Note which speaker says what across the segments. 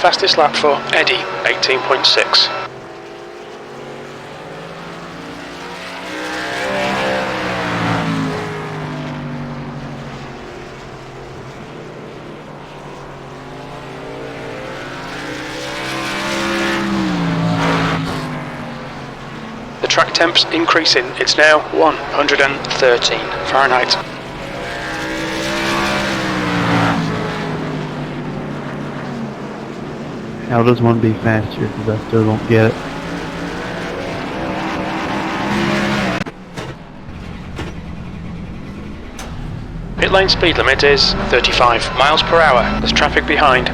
Speaker 1: fastest lap for Eddie, 18.6. The track temp's increasing, it's now 113 Fahrenheit.
Speaker 2: How does one be faster? Because I still don't get it.
Speaker 1: Pit lane speed limit is 35 miles per hour. There's traffic behind.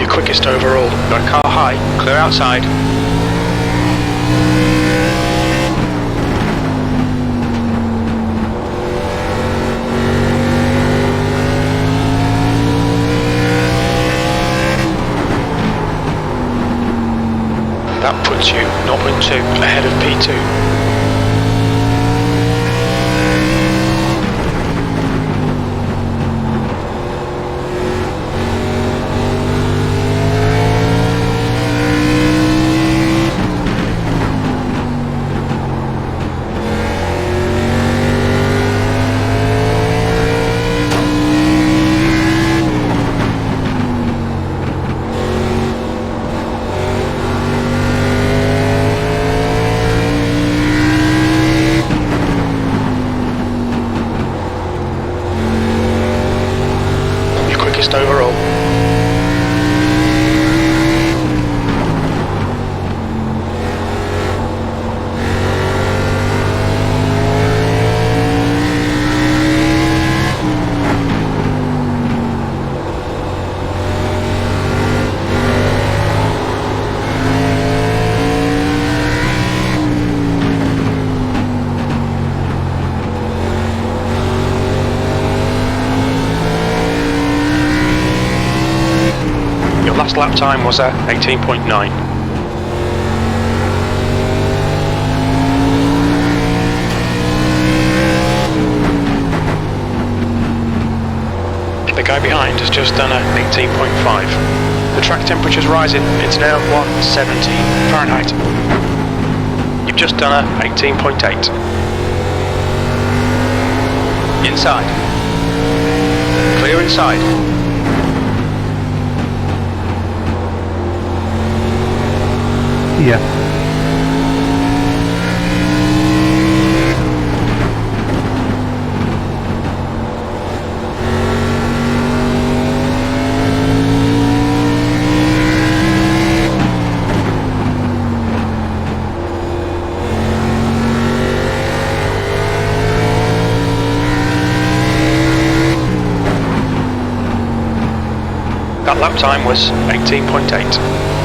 Speaker 1: Quickest overall. Got a car high, clear outside. That puts you 0.2 ahead of P2. Overall. Last lap time was at 18.9. The guy behind has just done a 18.5. The track temperature's rising, it's now 117 Fahrenheit. You've just done a 18.8. Inside. Clear inside.
Speaker 2: Yeah.
Speaker 1: That lap time was 18.8.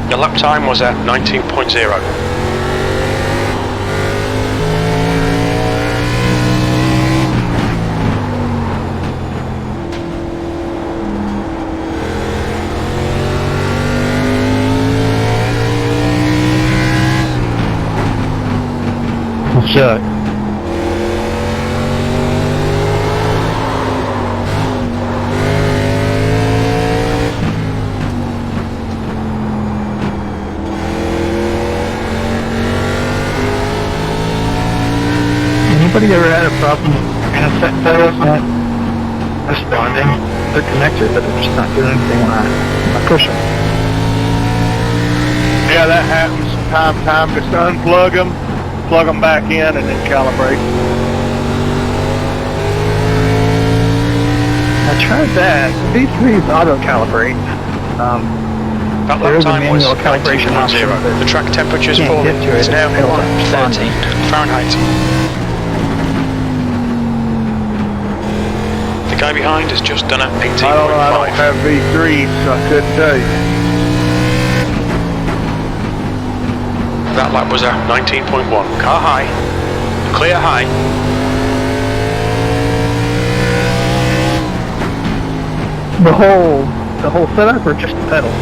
Speaker 1: Your lap time was at 19.0.
Speaker 2: Shucks.
Speaker 3: Anybody ever had a problem with handset pedals not responding? They're connected, but they're just not doing anything when I push them.
Speaker 4: Yeah, that happens from time to time. Just unplug them, plug them back in, and then calibrate.
Speaker 3: I tried that. V3 is auto-calibrate.
Speaker 1: That
Speaker 3: There
Speaker 1: lap
Speaker 3: is a
Speaker 1: time was
Speaker 3: manual calibration
Speaker 1: 19.0.
Speaker 3: option, but
Speaker 1: The track temperature's
Speaker 3: can't
Speaker 1: falling.
Speaker 3: get to it.
Speaker 1: It's now
Speaker 3: It'll not
Speaker 1: 130 Fahrenheit. The guy behind has just done a 18.5.
Speaker 4: I don't know, I don't have V3, so I couldn't tell you.
Speaker 1: That lap was a 19.1. Car high. Clear high.
Speaker 3: The whole setup or just the pedals?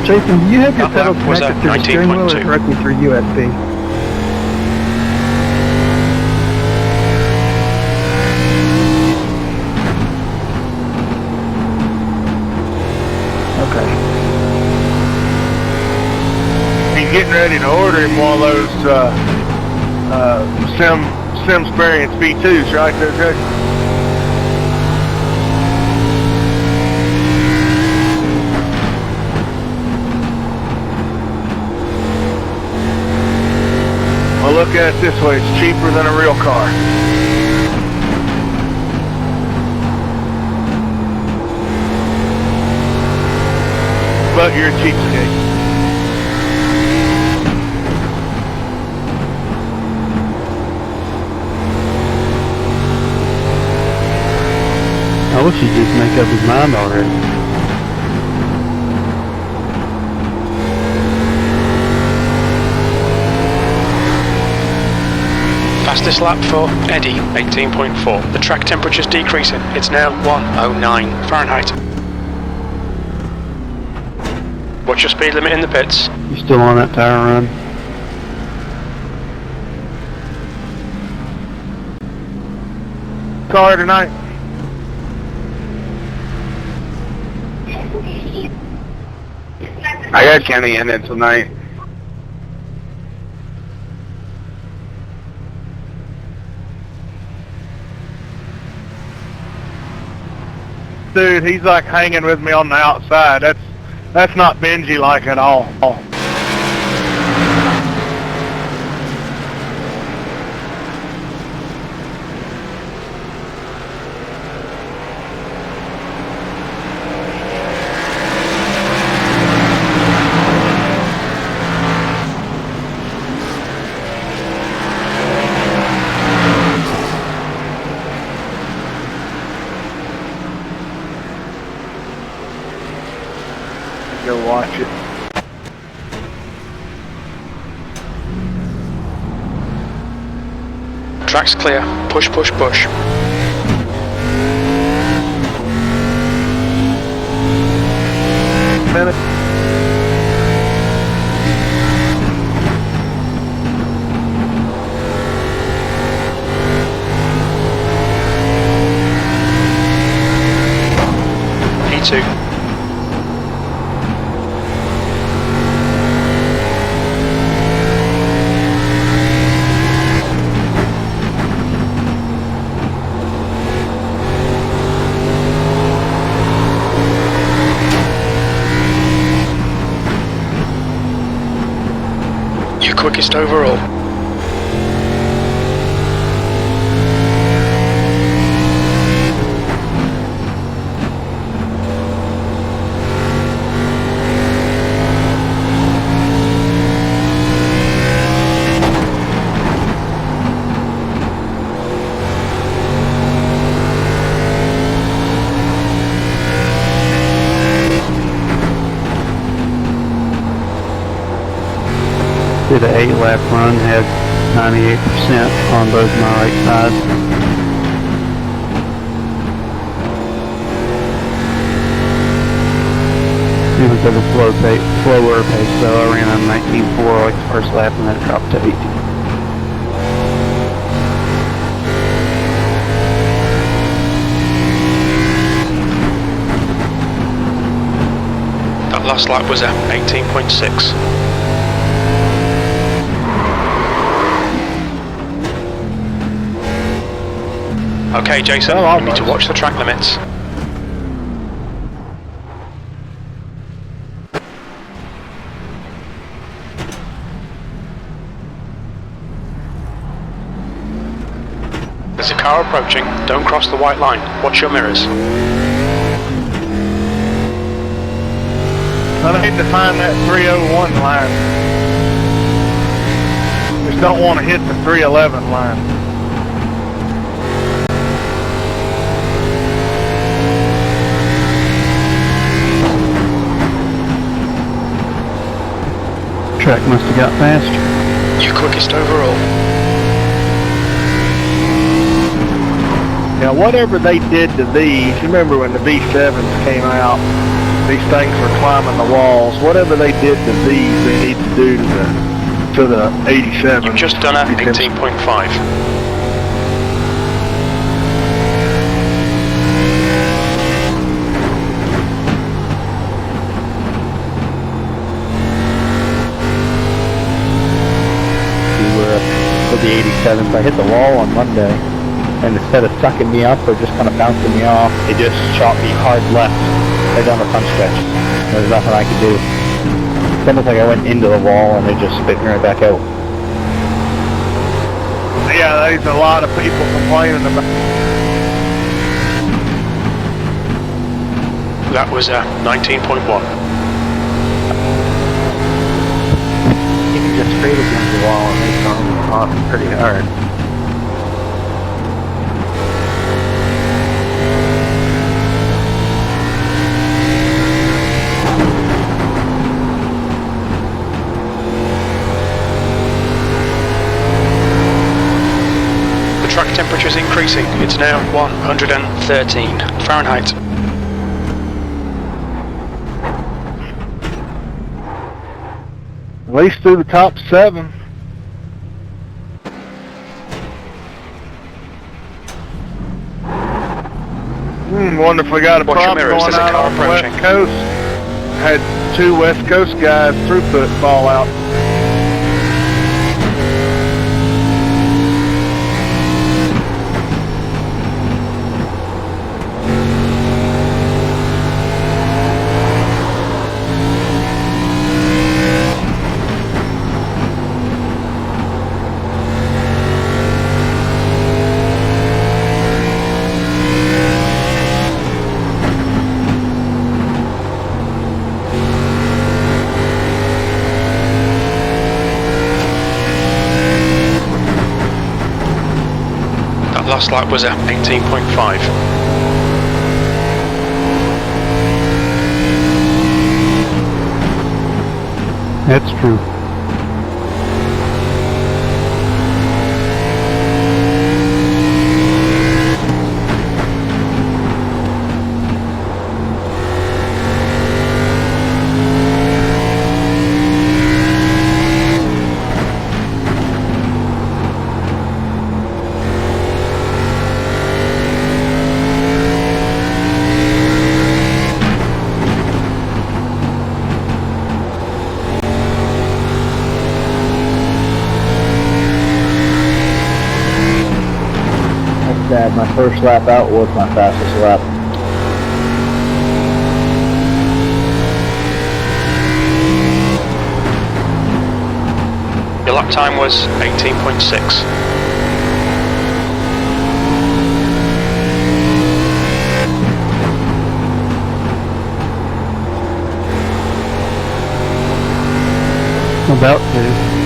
Speaker 3: Jason, do you have your
Speaker 1: That
Speaker 3: pedal
Speaker 1: lap was
Speaker 3: connected
Speaker 1: at
Speaker 3: through the steering wheel or
Speaker 1: 19.2.
Speaker 3: directly through USB? Okay.
Speaker 4: He's getting ready to order him one of those Sims Experience V2s, right there, Jake? Well, look at it this way. It's cheaper than a real car. But you're a cheapskate.
Speaker 2: I wish he'd just make up his mind already.
Speaker 1: Fastest lap for Eddie, 18.4. The track temperature's decreasing. It's now 109 Fahrenheit. What's your speed limit in the pits?
Speaker 2: You still on that tire run?
Speaker 4: Car tonight.
Speaker 5: I got Kenny in it tonight.
Speaker 4: Dude, he's like hanging with me on the outside. That's not Benji like at all. Go watch it.
Speaker 1: Track's clear. Push, push, push.
Speaker 4: Minute.
Speaker 1: P2. Your quickest overall.
Speaker 2: Did an 8-lap run, had 98% on both my right sides. Even went to the slower pace, so I ran on 19.4 like the first lap, and then it dropped to 18.
Speaker 1: That last lap was at 18.6. Okay, Jason, you need to watch the track limits. There's a car approaching. Don't cross the white line. Watch your mirrors.
Speaker 4: I need to find that 301 line. Just don't want to hit the 311 line.
Speaker 2: Track must have got faster.
Speaker 1: You quickest overall.
Speaker 4: Now, whatever they did to these, you remember when the V7s came out, these things were climbing the walls. Whatever they did to these, they need to do to the 87.
Speaker 1: You've just done a 18.5.
Speaker 3: With the 87s, I hit the wall on Monday, and instead of sucking me up or just kind of bouncing me off, it just shot me hard left right down the front stretch. There's nothing I could do. It's almost like I went into the wall and it just spit me right back out.
Speaker 4: Yeah, there's a lot of people complaining about.
Speaker 1: That was a 19.1.
Speaker 3: You can just straight against the wall and they come off pretty hard.
Speaker 1: The track temperature is increasing. It's now 113 Fahrenheit.
Speaker 4: At least through the top 7. Wonder if we got a
Speaker 1: Watch your
Speaker 4: problem
Speaker 1: mirrors,
Speaker 4: going
Speaker 1: there's a
Speaker 4: out
Speaker 1: car
Speaker 4: on the
Speaker 1: approaching.
Speaker 4: West Coast. Had 2 West Coast guys throughput fall out.
Speaker 1: Last lap was at 18.5.
Speaker 2: That's true.
Speaker 3: My first lap out was my fastest lap.
Speaker 1: Your lap time was 18.6.
Speaker 2: About to.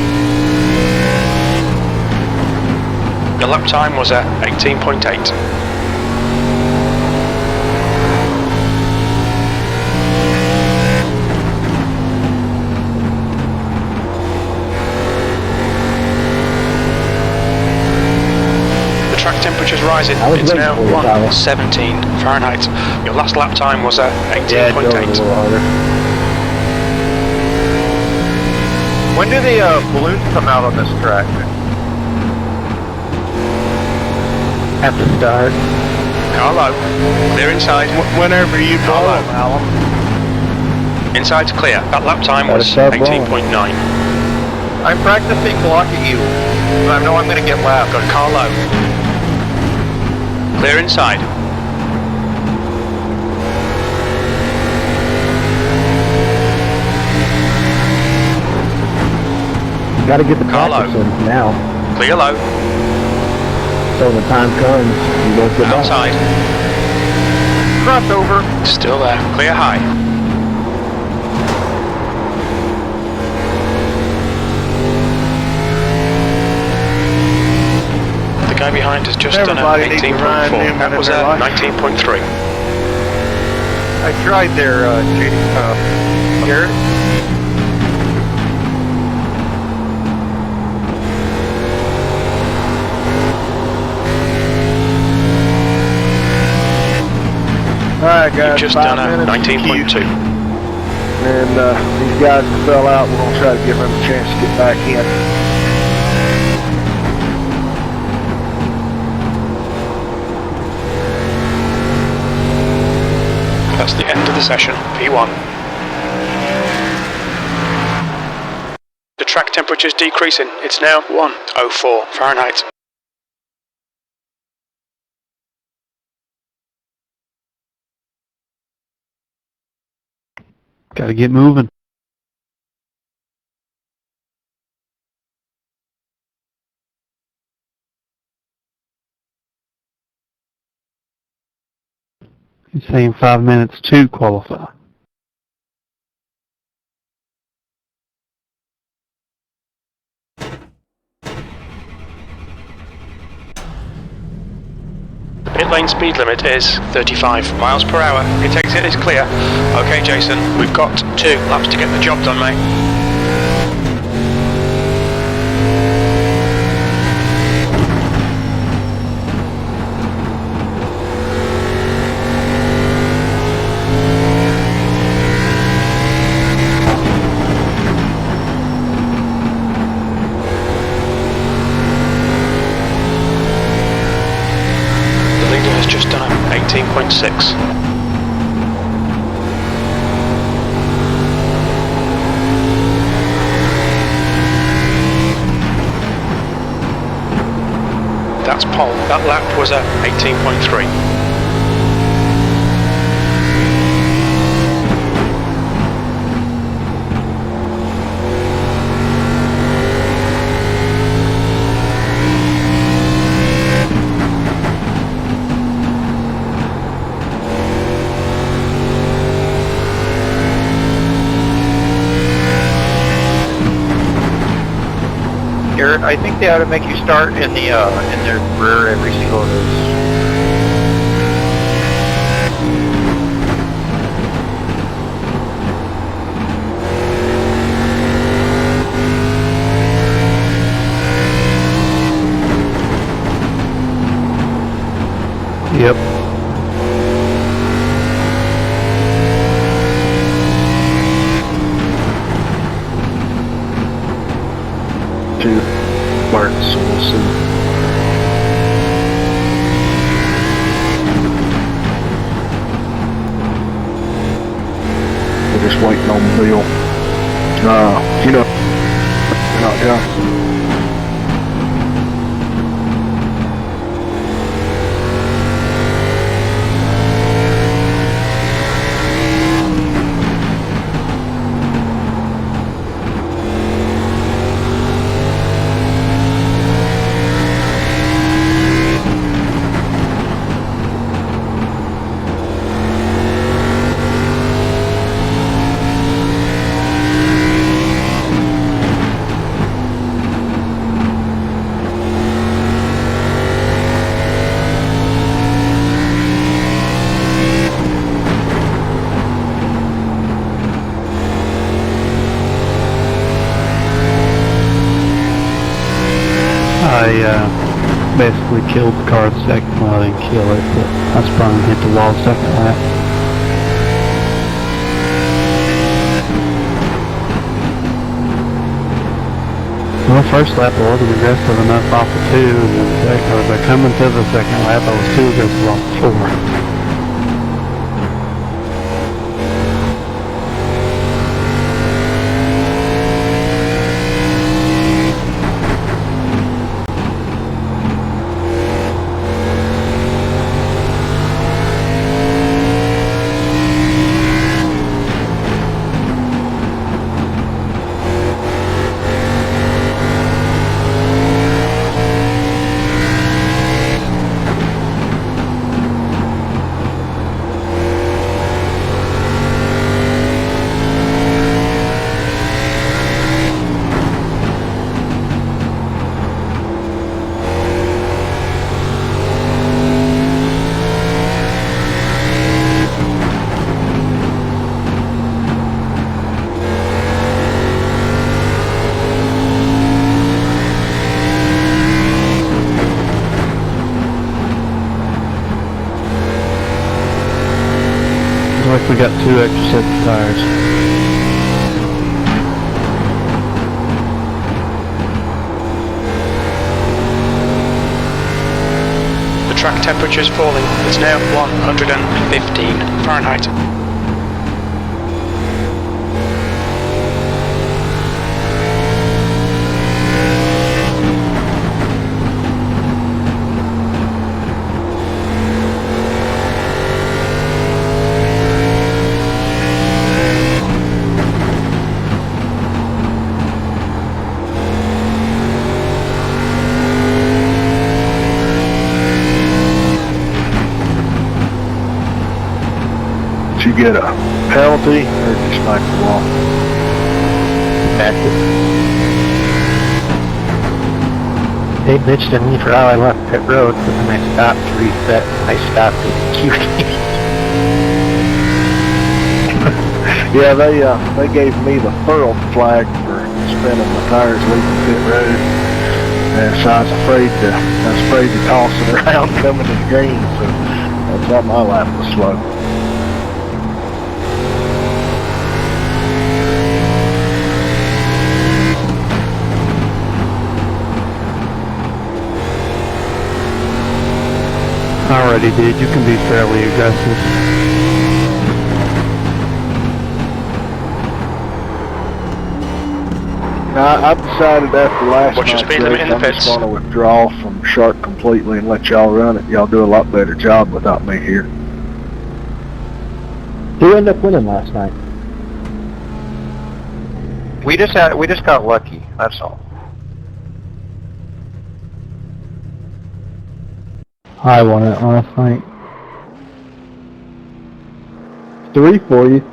Speaker 1: Your lap time was at 18.8. The track temperature is rising. It's now 117 Fahrenheit. Your last lap time was at 18.8.
Speaker 3: Yeah, it goes a little harder. When do the balloons come out on this track?
Speaker 2: At the start.
Speaker 1: Car low. Clear inside.
Speaker 4: Whenever you
Speaker 1: Car
Speaker 4: blow
Speaker 1: low.
Speaker 4: them, Alan.
Speaker 1: Inside's clear. That lap time
Speaker 3: Gotta
Speaker 1: was
Speaker 3: start blowing.
Speaker 1: 18.9.
Speaker 3: I'm practicing blocking you. I know I'm gonna get lapped.
Speaker 1: Got a car low. Clear inside.
Speaker 2: You gotta get the
Speaker 1: Car low.
Speaker 2: practice in now.
Speaker 1: Clear low.
Speaker 2: So when the time comes, you don't get back.
Speaker 1: Outside.
Speaker 3: Crossover.
Speaker 1: Still there. Clear high. The guy behind has just done a
Speaker 4: Everybody needs to ride
Speaker 1: 18.4.
Speaker 4: Newman
Speaker 1: That
Speaker 4: in
Speaker 1: was
Speaker 4: their
Speaker 1: a
Speaker 4: life.
Speaker 1: 19.3.
Speaker 3: I tried there, Garrett.
Speaker 4: Alright guys,
Speaker 1: You've just
Speaker 4: 5
Speaker 1: done a
Speaker 4: minutes
Speaker 1: 19.2.
Speaker 4: And these guys that fell out, we're going to try to give them a chance to get back in.
Speaker 1: That's the end of the session. P1. The track temperature's decreasing. It's now 104 Fahrenheit.
Speaker 2: Gotta get moving. He's saying 5 minutes to qualify.
Speaker 1: The pit lane speed limit is 35 miles per hour. It exit is clear. Okay, Jason, we've got 2 laps to get the job done, mate. The leader has just done a 18.6. That's pole. That lap was a 18.3.
Speaker 3: Garrett, I think they ought to make you start in the in their rear every single of those.
Speaker 2: Yep.
Speaker 4: To Martin, so we'll see. We're just waiting on Bill. You know, not Johnson.
Speaker 2: I basically killed the car the second, well I didn't kill it, but I spun and hit the wall second lap. Well, first lap I wasn't aggressive enough off the 2, and then coming to the second lap I was too aggressive off the 4. Looks like we got 2 extra sets of tires.
Speaker 1: The track temperature is falling. It's now 115 Fahrenheit.
Speaker 4: Did you get a penalty or just like the wall?
Speaker 3: Massive. They bitched at me for how I left pit road, but then I stopped to reset. I stopped at QT.
Speaker 4: Yeah, they gave me the furl flag for spinning my tires leaving pit road, and so I was afraid to toss it around coming to the green, so that's why my lap was slow.
Speaker 2: Alrighty, dude, you can be fairly aggressive.
Speaker 4: Now, I've decided after last
Speaker 1: Watch your
Speaker 4: night's
Speaker 1: speed limit
Speaker 4: race,
Speaker 1: in the
Speaker 4: I'm just
Speaker 1: pits.
Speaker 4: going to withdraw from SHARC completely and let y'all run it. Y'all do a lot better job without me here.
Speaker 3: Who ended up winning last night? We just got lucky, that's all.
Speaker 2: I won it last night.
Speaker 3: 3 for you.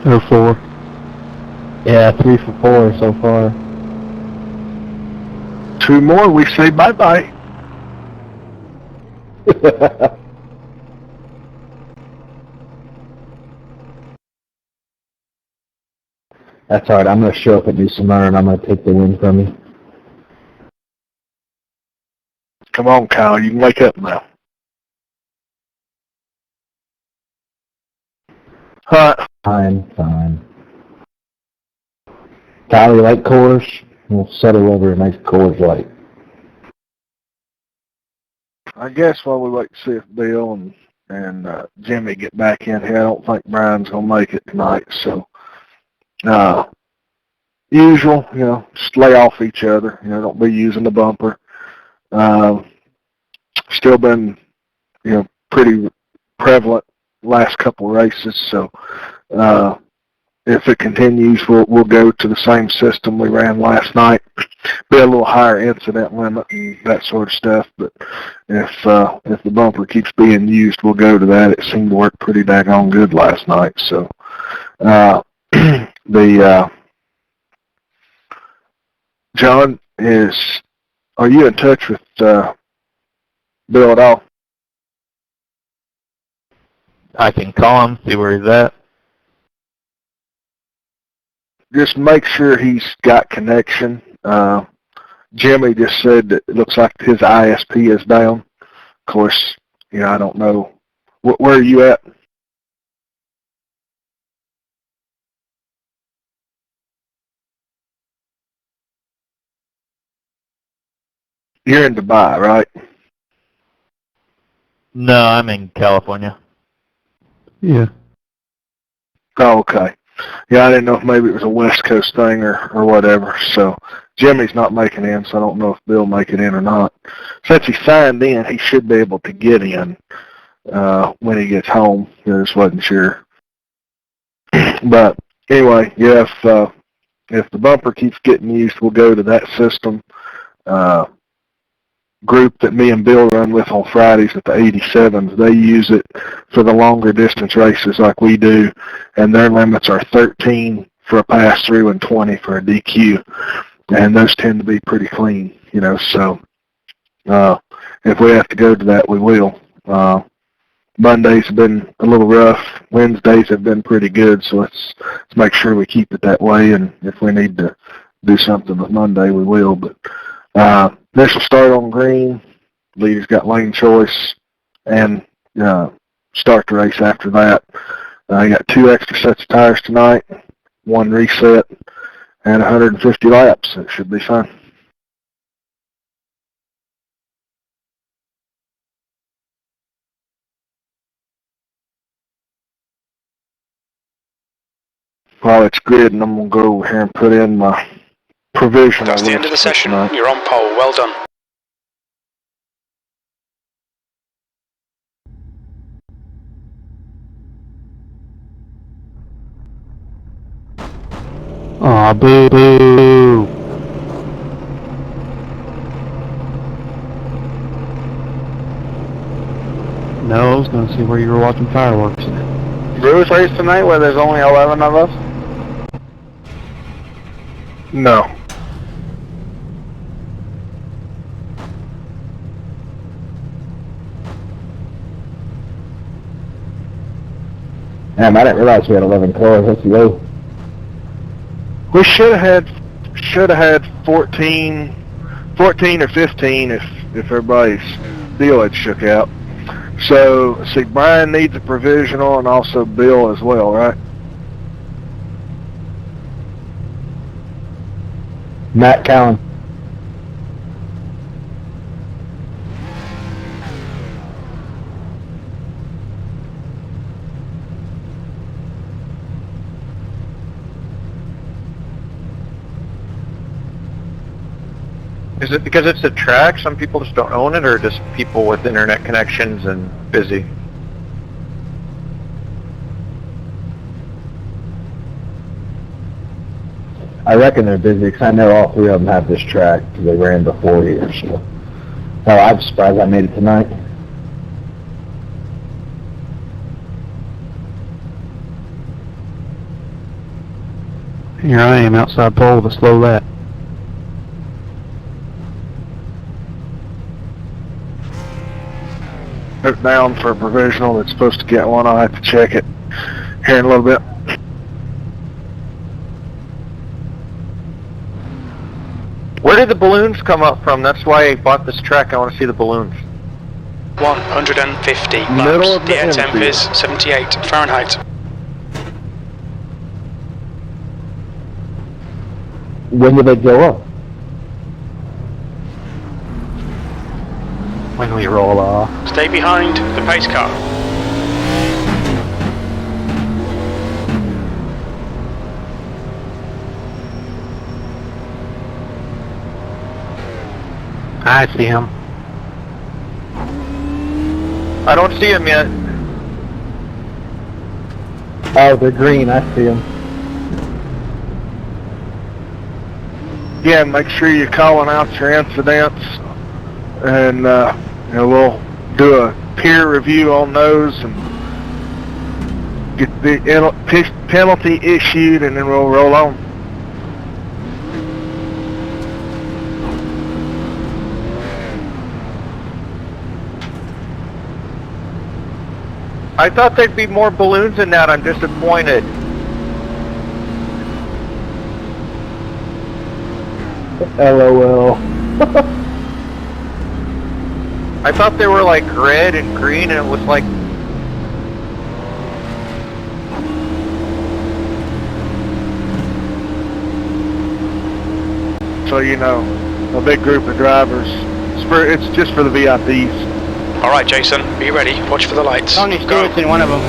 Speaker 2: Or 4.
Speaker 3: Yeah, 3 for 4 so far.
Speaker 4: 2 more, we say bye-bye.
Speaker 3: That's alright, I'm gonna show up at New Smyrna and I'm gonna take the win from you.
Speaker 4: Come on, Kyle, you can wake up now. Alright.
Speaker 3: Fine. Kyle, you like Coors? We'll settle over a nice Coors Light.
Speaker 4: I guess while we wait to see if Bill and Jimmy get back in here, I don't think Brian's going to make it tonight, so usual, just lay off each other, don't be using the bumper. Still been, pretty prevalent last couple races, so if it continues, we'll go to the same system we ran last night. Be a little higher incident limit and that sort of stuff, but if the bumper keeps being used, we'll go to that. It seemed to work pretty daggone good last night, so John, are you in touch with Bill at all?
Speaker 3: I can call him, see where he's at.
Speaker 4: Just make sure he's got connection. Jimmy just said that it looks like his ISP is down. Of course, I don't know. Where are you at? You're in Dubai, right?
Speaker 3: No, I'm in California.
Speaker 2: Yeah.
Speaker 4: Oh, okay. Yeah, I didn't know if maybe it was a West Coast thing or whatever. So Jimmy's not making in, so I don't know if Bill make it in or not. Since he signed in, he should be able to get in when he gets home. I just wasn't sure. But anyway, yeah, if the bumper keeps getting used, we'll go to that system. Group that me and Bill run with on Fridays at the 87s, they use it for the longer distance races like we do, and their limits are 13 for a pass-through and 20 for a DQ, and those tend to be pretty clean, so if we have to go to that, we will. Mondays have been a little rough. Wednesdays have been pretty good, so let's make sure we keep it that way, and if we need to do something with Monday, we will, but initial start on green, leader's got lane choice, and start the race after that. You got 2 extra sets of tires tonight, 1 reset, and 150 laps. It should be fun. While it's grid, and I'm going to go over here and put in my provisional.
Speaker 1: That's the end of the session. You're on pole. Well done.
Speaker 2: Aw, boo boo. No, I was going to see where you were watching fireworks.
Speaker 3: Brewers race tonight where there's only 11 of us?
Speaker 4: No.
Speaker 3: Damn, I didn't realize we had 11 cars. Let's go.
Speaker 4: We should have had 14 or 15 if everybody's deal had shook out. So, see, Brian needs a provisional and also Bill as well, right?
Speaker 3: Matt Cowan.
Speaker 5: Is it because it's a track, some people just don't own it, or just people with internet connections and busy?
Speaker 3: I reckon they're busy because I know all 3 of them have this track because they ran before here. So, hell, I'm surprised I made it tonight.
Speaker 2: Here I am outside pole with a slow lap.
Speaker 4: Put it down for a provisional that's supposed to get one. I'll have to check it here in a little bit.
Speaker 5: Where did the balloons come up from? That's why I bought this track. I want to see the balloons.
Speaker 1: 150
Speaker 4: Middle
Speaker 1: laps.
Speaker 4: of the
Speaker 1: The air temp
Speaker 4: infield.
Speaker 1: is 78 Fahrenheit.
Speaker 3: When did they go up?
Speaker 2: When we roll off.
Speaker 1: Stay behind the pace car.
Speaker 2: I see him.
Speaker 5: I don't see him yet.
Speaker 3: Oh, they're green. I see them.
Speaker 4: Yeah, make sure you're calling out your incidents, and we'll do a peer review on those and get the penalty issued, and then we'll roll on.
Speaker 5: I thought there'd be more balloons in that. I'm disappointed.
Speaker 3: LOL.
Speaker 5: I thought they were like red and green, and it was like...
Speaker 4: So, a big group of drivers it's just for the VIPs.
Speaker 1: Alright, Jason, be ready. Watch for the lights.
Speaker 3: Tony
Speaker 1: Go.
Speaker 3: Stewart's in one of them.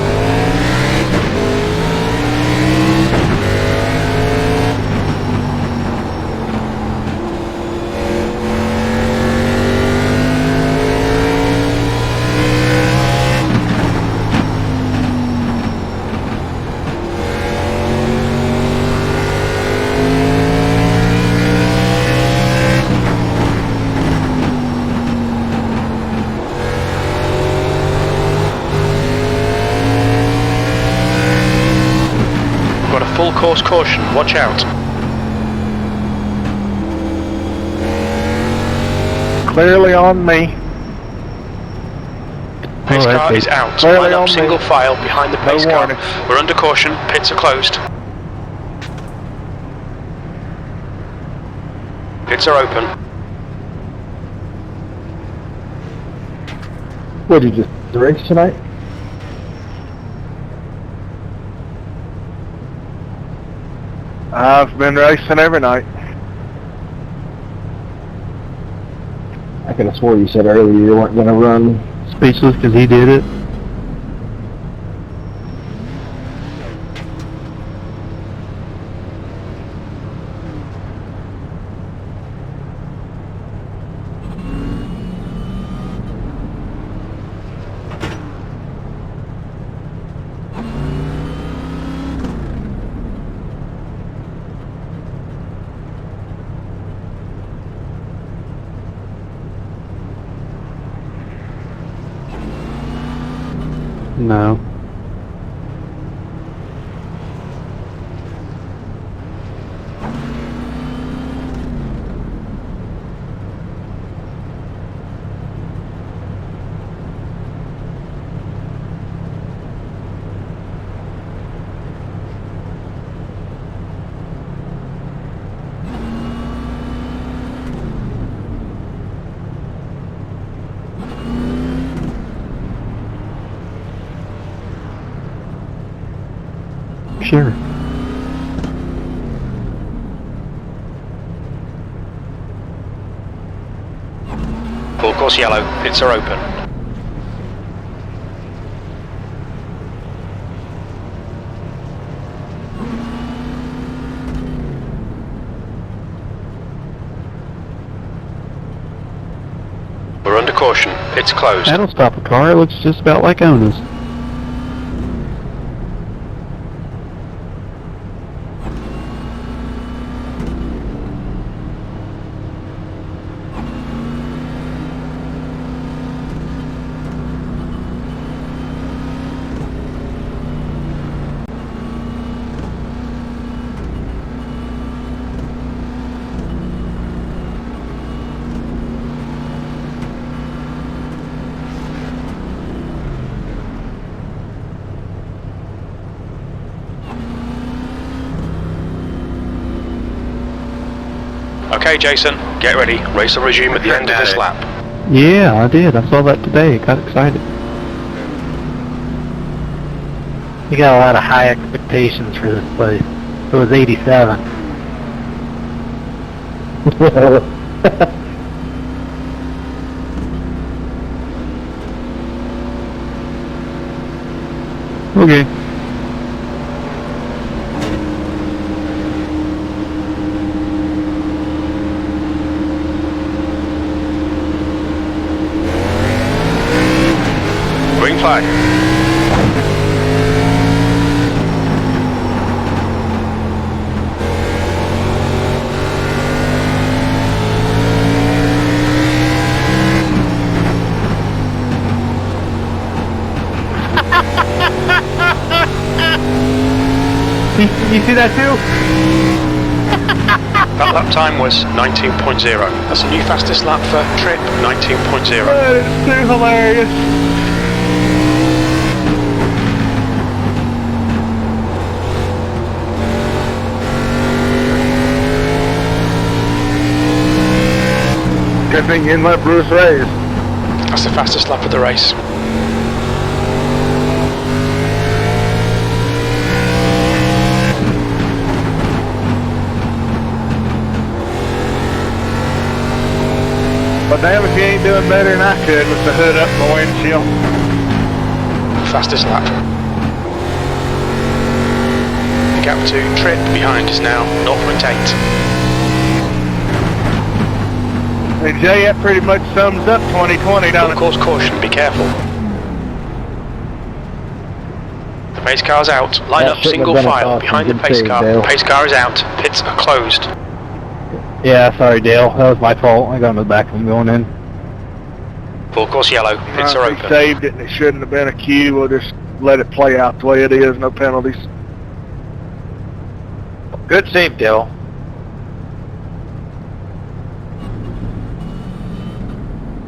Speaker 1: Got a full course caution. Watch out.
Speaker 4: Clearly on me.
Speaker 1: Pace
Speaker 2: Alright,
Speaker 1: car
Speaker 2: Pete.
Speaker 1: is out.
Speaker 4: Clearly
Speaker 1: Line
Speaker 4: on
Speaker 1: up
Speaker 4: me.
Speaker 1: single file behind the pace
Speaker 4: No
Speaker 1: car.
Speaker 4: warning.
Speaker 1: We're under caution. Pits are closed. Pits are open.
Speaker 3: What, did you just race tonight?
Speaker 4: I've been racing every night.
Speaker 3: I could have swore you said earlier you weren't going to run.
Speaker 2: Speechless because he did it. No. Sure.
Speaker 1: Full course yellow. Pits are open. We're under caution. Pits closed.
Speaker 2: That'll stop a car. It looks just about like Ona's.
Speaker 1: Okay, Jason, get ready. Race will resume at the end of this lap.
Speaker 2: Yeah, I did. I saw that today. Got excited.
Speaker 3: You got a lot of high expectations for this place. It was 87.
Speaker 2: Okay.
Speaker 1: Green flag.
Speaker 3: You see that too?
Speaker 1: That lap time was 19.0. That's a new fastest lap for trip, 19.0.
Speaker 3: That is too hilarious.
Speaker 4: Good thing you didn't let Bruce race.
Speaker 1: That's the fastest lap of the race.
Speaker 4: But Damn if you ain't doing better than I could with the hood up my windshield.
Speaker 1: Fastest lap. The gap to Trip behind is now 0.8.
Speaker 4: Hey Jay, that pretty much sums up 2020, don't
Speaker 1: Full
Speaker 4: it?
Speaker 1: course caution, be careful. The pace car's out. Line
Speaker 3: That
Speaker 1: up
Speaker 3: shouldn't
Speaker 1: single
Speaker 3: have been a
Speaker 1: file
Speaker 3: caution.
Speaker 1: behind the
Speaker 3: Good
Speaker 1: pace
Speaker 3: save,
Speaker 1: car.
Speaker 3: Dale.
Speaker 1: Pace car is out. Pits are closed.
Speaker 3: Yeah, sorry Dale, that was my fault. I got in the back from going in.
Speaker 1: Full course yellow. Pits are
Speaker 4: We
Speaker 1: open.
Speaker 4: saved it and it shouldn't have been a queue. We'll just let it play out the way it is, no penalties.
Speaker 5: Good save, Dale.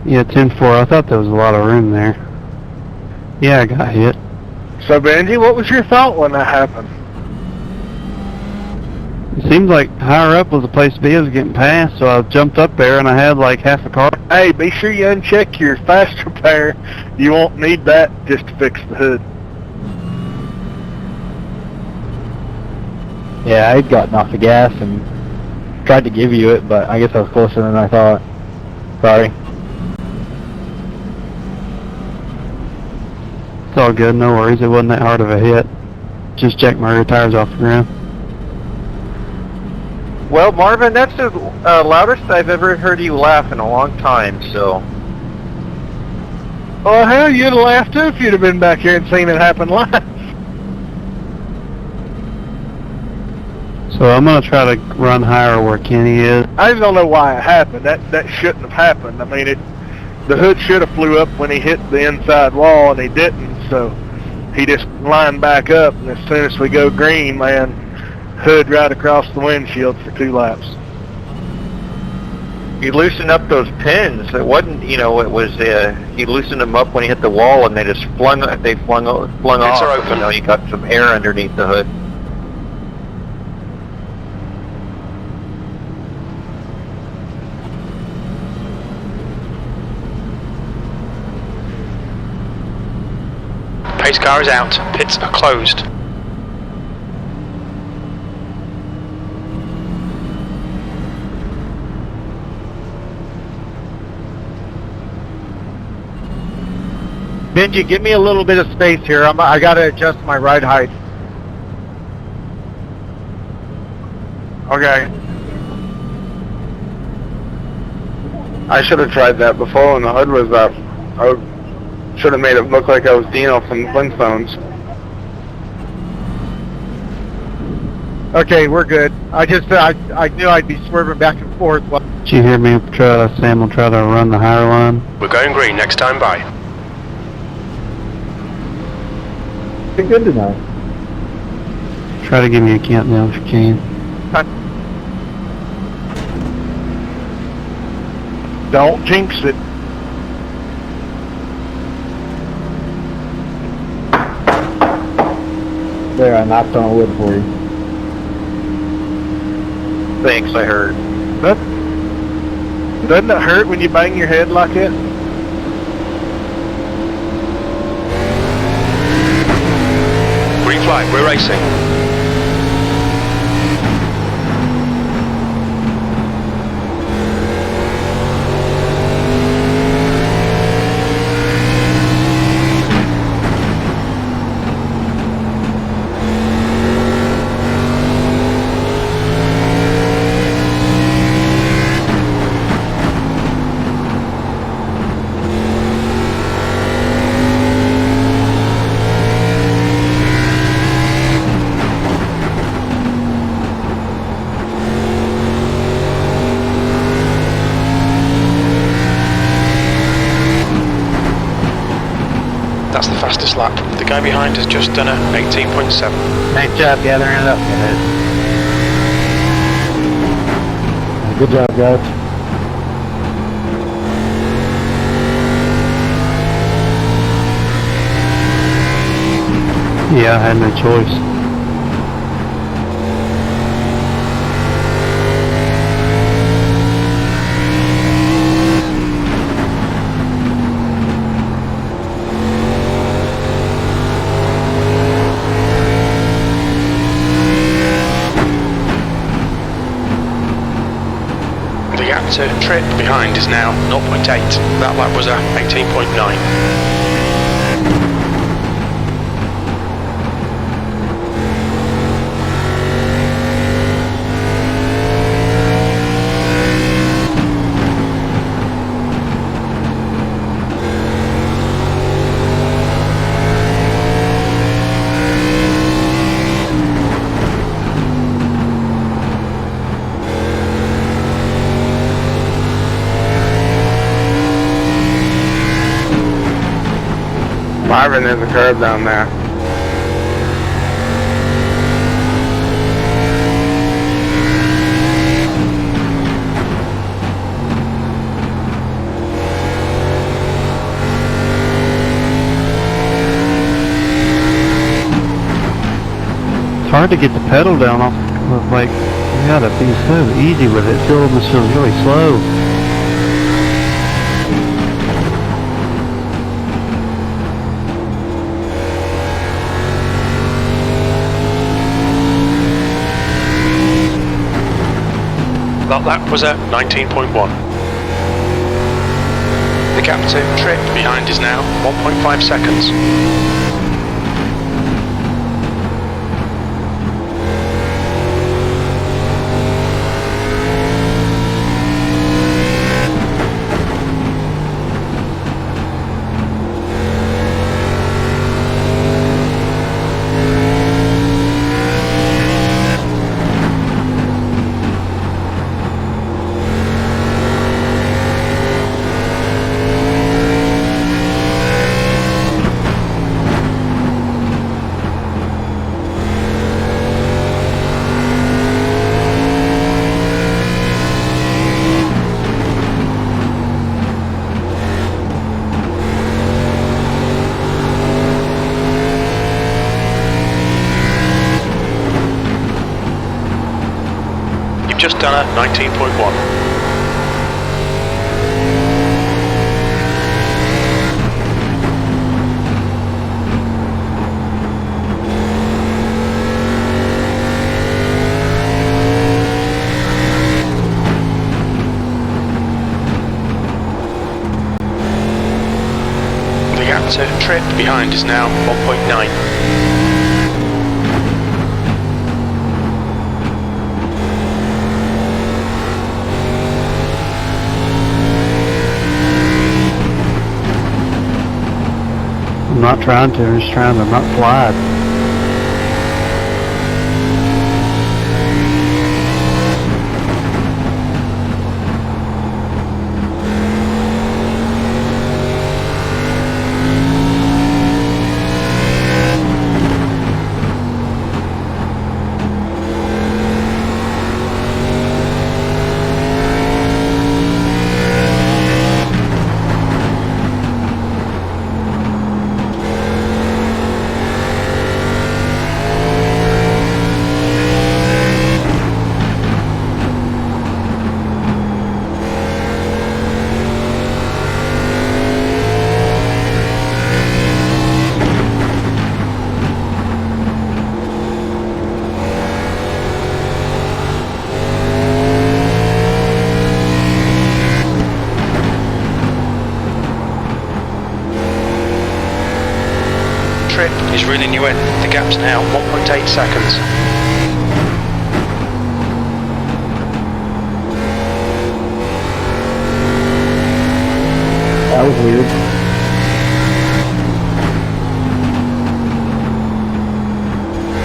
Speaker 2: Yeah, 10-4. I thought there was a lot of room there. Yeah, I got hit.
Speaker 4: So Benji, what was your thought when that happened?
Speaker 2: It seemed like higher up was the place to be. I was getting past, so I jumped up there and I had like half a car.
Speaker 4: Hey, be sure you uncheck your fast repair. You won't need that just to fix the hood.
Speaker 3: Yeah, I'd gotten off the gas and tried to give you it, but I guess I was closer than I thought. Sorry.
Speaker 2: It's all good, no worries. It wasn't that hard of a hit. Just checked my rear tires off the ground.
Speaker 5: Well, Marvin, that's the loudest I've ever heard you laugh in a long time, so...
Speaker 4: Well, hell, you'd have laughed too if you'd have been back here and seen it happen live.
Speaker 2: So I'm gonna try to run higher where Kenny is.
Speaker 4: I just don't know why it happened. That shouldn't have happened. I mean, the hood should have flew up when he hit the inside wall, and he didn't. So he just lined back up, and as soon as we go green, man, hood right across the windshield for 2 laps.
Speaker 5: You loosened up those pins. It wasn't, you know, it was, you loosened them up when he hit the wall, and they just flung off.
Speaker 1: Pits are open.
Speaker 5: You know, you got some air underneath the hood.
Speaker 1: Pace car is out. Pits are closed.
Speaker 3: Benji, give me a little bit of space here. I gotta adjust my ride height.
Speaker 4: Okay.
Speaker 6: I should have tried that before when the hood was up. I should have made it look like I was Dino from the Flintstones.
Speaker 3: Okay, we're good. I knew I'd be swerving back and forth.
Speaker 2: Did you hear me Sam will try to run the higher line?
Speaker 1: We're going green next time by.
Speaker 3: Been good tonight.
Speaker 2: Try to give me a countdown if you can.
Speaker 4: Don't jinx it.
Speaker 3: There, I knocked on wood for you.
Speaker 5: Thanks, I heard.
Speaker 4: Doesn't it hurt when you bang your head like that?
Speaker 1: Green flag, we're racing. That's the fastest lap. The guy behind has just done a 18.7.
Speaker 3: Nice job gathering it up, guys. Good job, guys.
Speaker 2: Yeah, I had no choice.
Speaker 1: to trip behind is now 0.8. That lap was a 18.9.
Speaker 6: Marvin, there's a curve down there.
Speaker 2: It's hard to get the pedal down off, like, you gotta be so easy with it. This feels really slow.
Speaker 1: That lap was at 19.1. The gap to trip behind is now 1.5 seconds. Just done a 19.1. The gap to trip behind is now 1.9.
Speaker 2: I'm not trying to, I'm just trying to not slide. Trip is reeling you in. The gap's now 1.8 seconds.
Speaker 3: That was weird.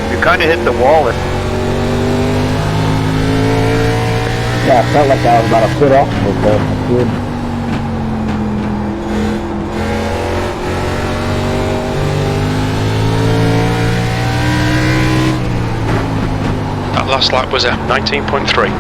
Speaker 5: You kind of hit the wall.
Speaker 3: Yeah, I felt like I was about a foot off of it, though. That's good.
Speaker 1: That last lap was at 19.3.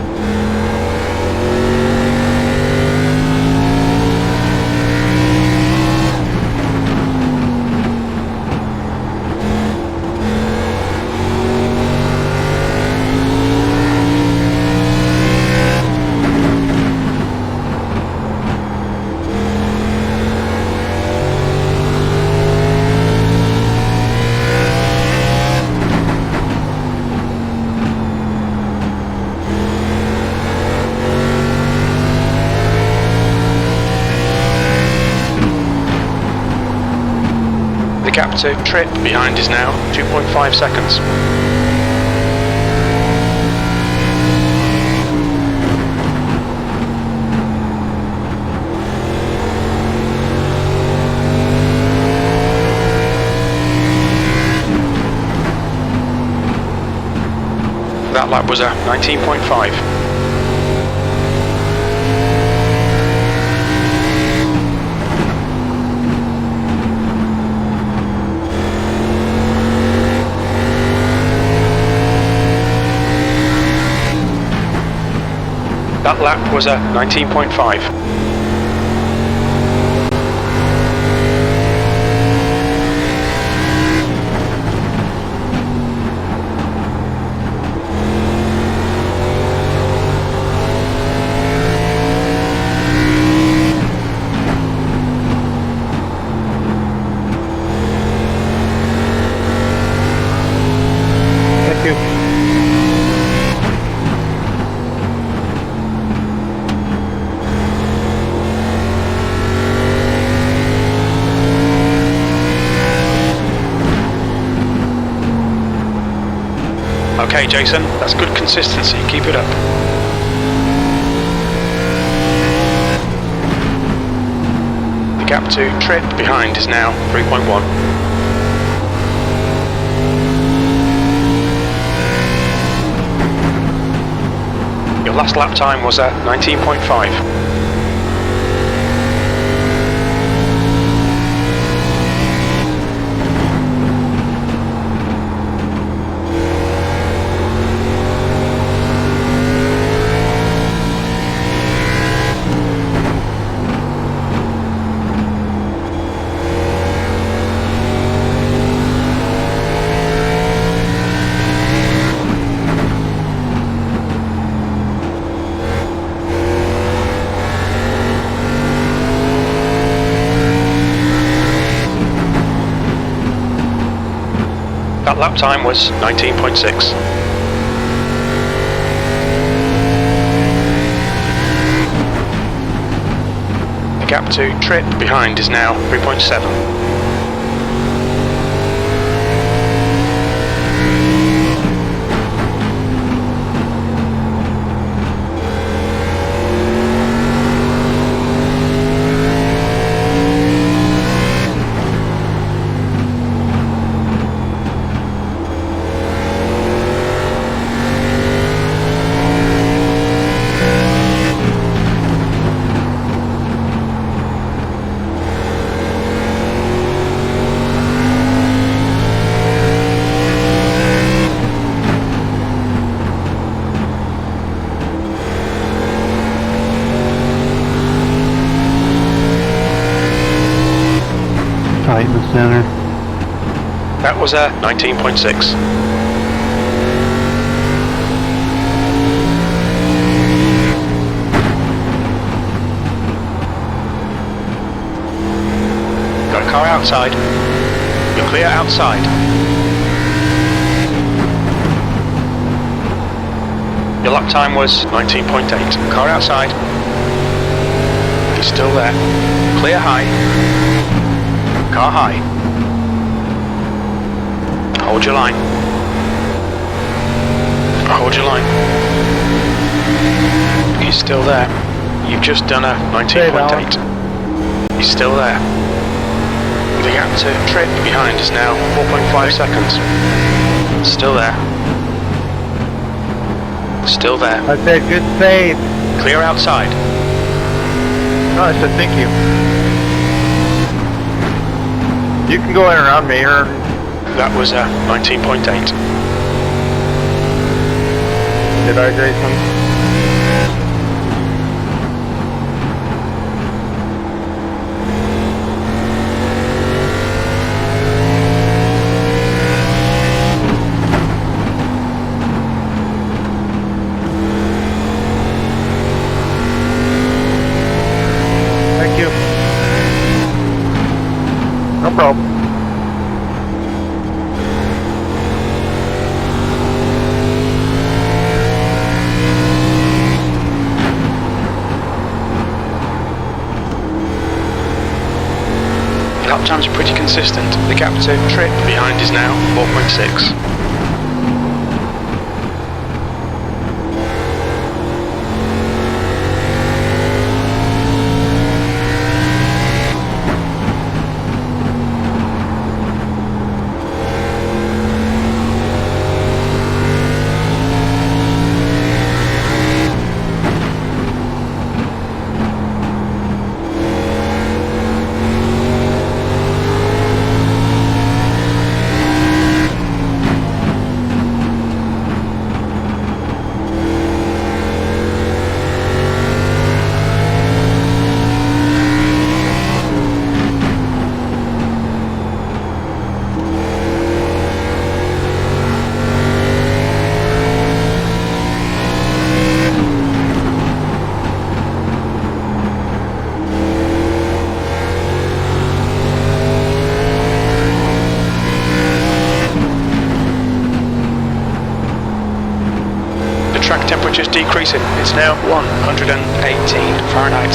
Speaker 1: gap to trip behind is now 2.5 seconds. That lap was a 19.5. That lap was a 19.5.
Speaker 3: Thank you.
Speaker 1: Okay, Jason, that's good consistency. Keep it up. The gap to trip behind is now 3.1. Your last lap time was at 19.5. That lap time was 19.6. The gap to trip behind is now 3.7.
Speaker 2: Tight in the center.
Speaker 1: That was a 19.6. Got a car outside. You're clear outside. Your lap time was 19.8. Car outside. He's still there. Clear high. Car high. Hold your line. Hold your line. He's still there. You've just done a 19.8. He's still there. The gap to trip behind is now 4.5 seconds. Still there. Still there.
Speaker 3: I said good save.
Speaker 1: Clear outside.
Speaker 5: No, I said thank you. You can go in around me, or
Speaker 1: That was a 19.8.
Speaker 5: did I, Jason?
Speaker 3: Thank you.
Speaker 5: No problem.
Speaker 1: times are pretty consistent. The gap to trip behind is now 4.6. Track temperature's decreasing. It's now 118 Fahrenheit.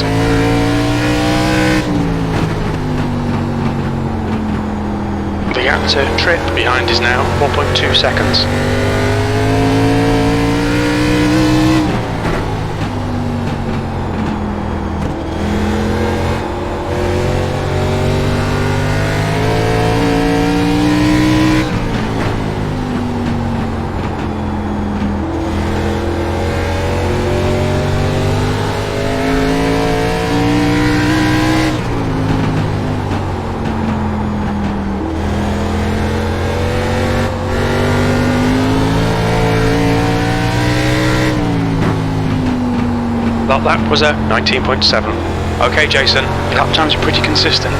Speaker 1: The gap to trip behind is now 1.2 seconds. That lap was a 19.7. Okay, Jason, your lap times are pretty consistent.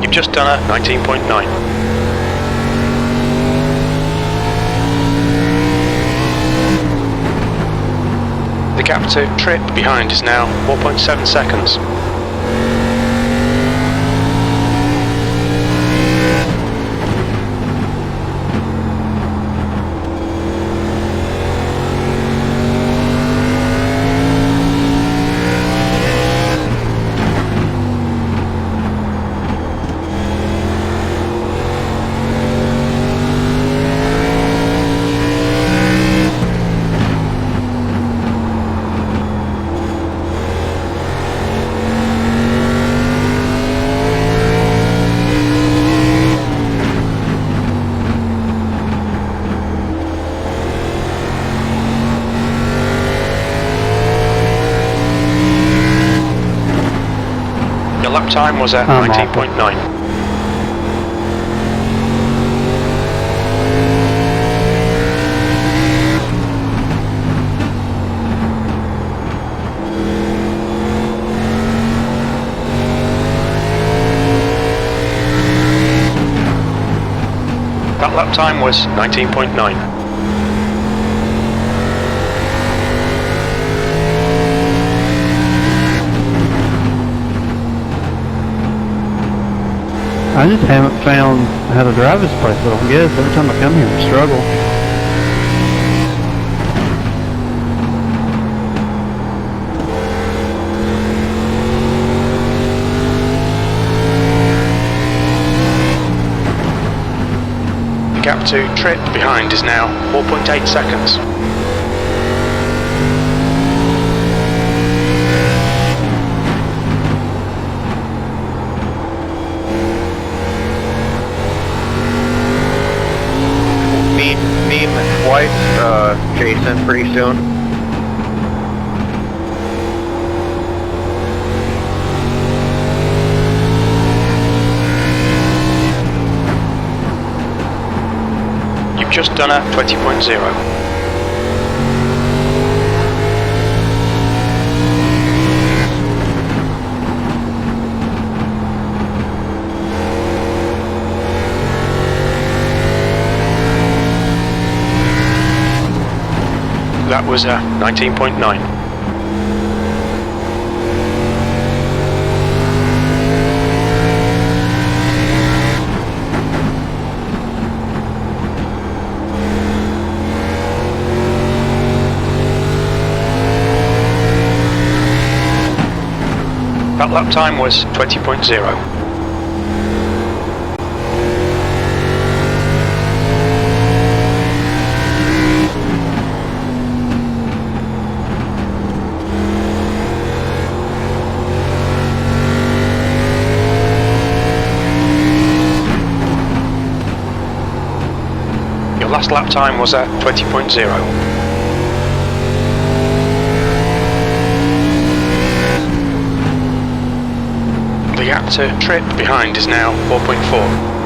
Speaker 1: You've just done a 19.9. The gap to trip behind is now 4.7 seconds. Your lap time was at 19.9. That lap time was 19.9.
Speaker 2: I just haven't found how to drive this place, I don't guess. Every time I come here, I struggle.
Speaker 1: The gap to trip behind is now 4.8 seconds.
Speaker 5: Me and my wife, Jason, pretty soon.
Speaker 1: You've just done a 20.0. That was a 19.9. lap time was 20.0. Your last lap time was at 20.0. The gap to trip behind is now 4.4.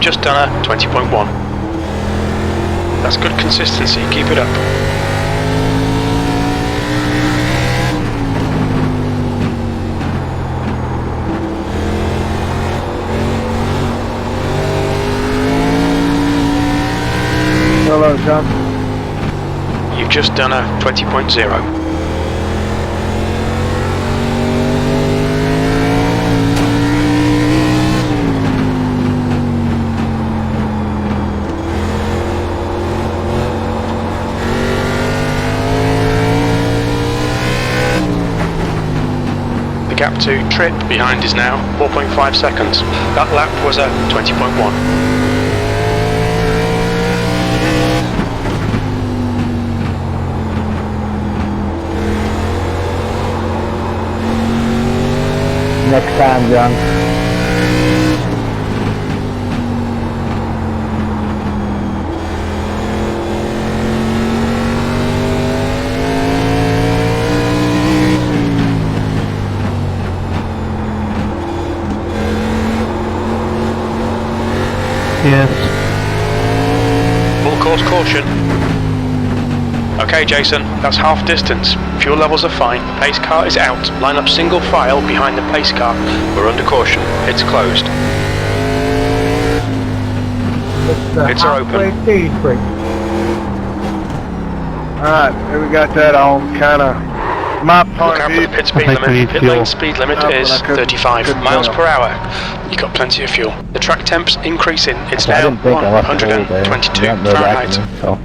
Speaker 1: Just done a 20.1. That's good consistency, keep it up.
Speaker 4: Hello, John.
Speaker 1: You've just done a 20.0. Gap to trip behind is now 4.5 seconds. That lap was a 20.1.
Speaker 3: Next time, John.
Speaker 2: Yes.
Speaker 1: Full course caution. Okay, Jason, that's half distance. Fuel levels are fine. Pace car is out. Line up single file behind the pace car. We're under caution. It's closed. It's open.
Speaker 4: Alright, here we got that on kinda my
Speaker 1: Look
Speaker 4: point
Speaker 1: out
Speaker 4: of
Speaker 1: for
Speaker 4: view.
Speaker 1: the pit speed
Speaker 2: I think we
Speaker 1: limit.
Speaker 2: need
Speaker 1: Pit
Speaker 2: fuel.
Speaker 1: lane speed limit
Speaker 4: Oh,
Speaker 1: is
Speaker 4: but I couldn't-
Speaker 1: 35
Speaker 4: couldn't
Speaker 1: miles
Speaker 4: tell.
Speaker 1: per hour. You got plenty of fuel. The track temp's increasing. It's
Speaker 3: I
Speaker 1: now
Speaker 3: didn't think I left the hole there.
Speaker 1: 122
Speaker 3: You haven't been back
Speaker 1: Fahrenheit.
Speaker 3: to me, so.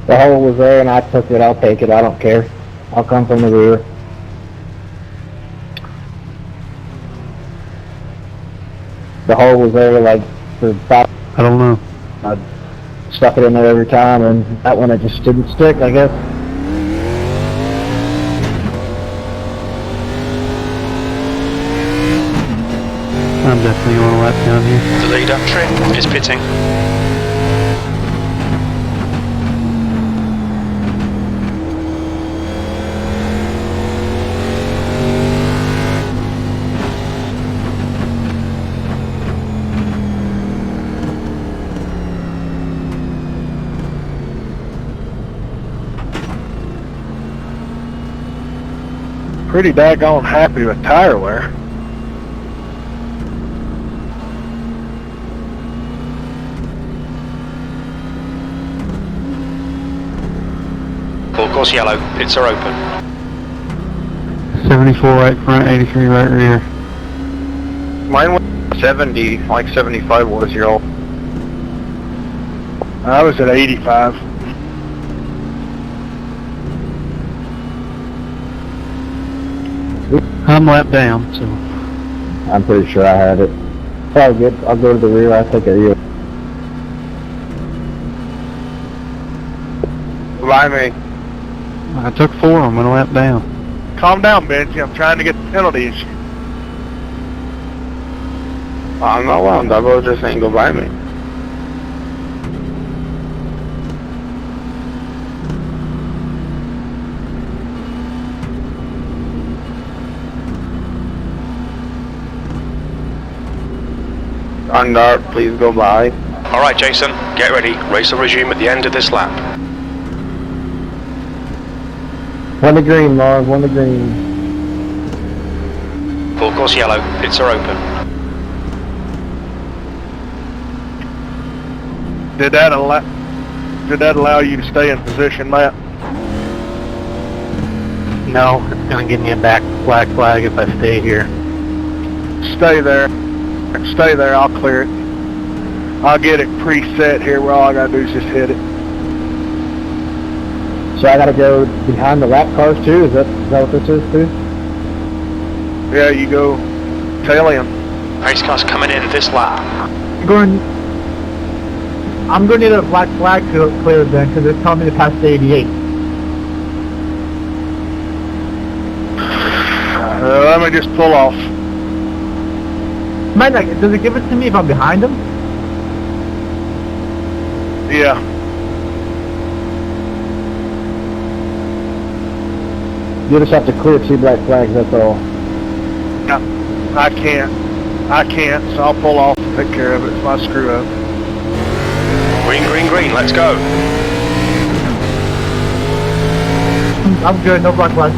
Speaker 3: The hole was there and I took it. I'll take it. I don't care. I'll come from the rear. The hole was there like for about,
Speaker 2: I don't know.
Speaker 3: I stuck it in there every time, and that one it just didn't stick, I guess.
Speaker 2: I'm definitely going to lap down here.
Speaker 1: The leader, Trip, is pitting.
Speaker 4: Pretty daggone happy with tire wear.
Speaker 1: Full course yellow, pits are open.
Speaker 2: 74 right front, 83 right rear.
Speaker 5: Mine was 70, like 75 was y'all.
Speaker 4: I was at 85.
Speaker 2: I'm lap down, so
Speaker 3: I'm pretty sure I had it. Probably good. I'll go to the rear. I'll take it here.
Speaker 6: Lie me.
Speaker 2: I took 4. I'm going to lap down.
Speaker 4: Calm down, Benji. I'm trying to get the penalties.
Speaker 6: I'm not wound up. I was just saying go by me. On dark, please go by.
Speaker 1: Alright, Jason, get ready. Race will resume at the end of this lap.
Speaker 3: One to green, Marv, one to green.
Speaker 1: Full course yellow, pits are open.
Speaker 4: Did that allow you to stay in position, Matt?
Speaker 3: No, it's gonna give me a black flag if I stay here.
Speaker 4: Stay there. Stay there, I'll clear it. I'll get it preset here where all I gotta do is just hit it.
Speaker 3: So I gotta go behind the lap cars too? Is that what this is too?
Speaker 4: Yeah, you go tail him.
Speaker 1: Pace car's coming in this lap.
Speaker 3: I'm going to need a black flag to clear then, because it's telling me to pass the 88.
Speaker 4: Let me just pull off.
Speaker 3: Does it give it to me if I'm behind him?
Speaker 4: Yeah.
Speaker 3: You just have to clear 2 black flags, that's all.
Speaker 4: No, I can't, so I'll pull off and take care of it. It's my screw up.
Speaker 1: Green, green, green, let's go.
Speaker 3: I'm good, no black flags.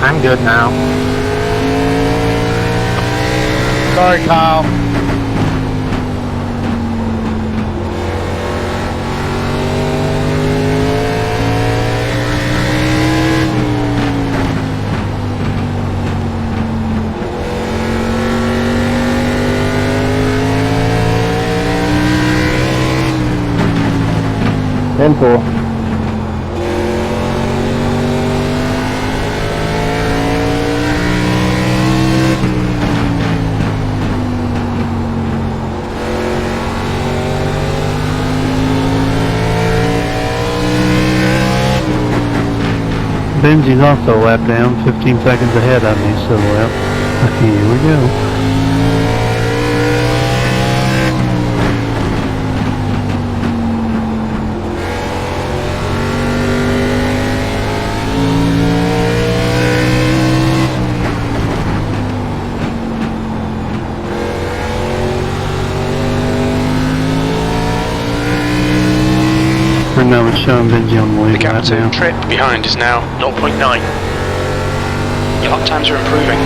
Speaker 3: I'm good now. Sorry, Kyle. Simple.
Speaker 2: Benji's also a lap down, 15 seconds ahead of me, so well, here we go. Now it's showing Benji on the lead.
Speaker 1: The gap to
Speaker 2: now.
Speaker 1: trip behind is now 0.9. Your lap times are improving.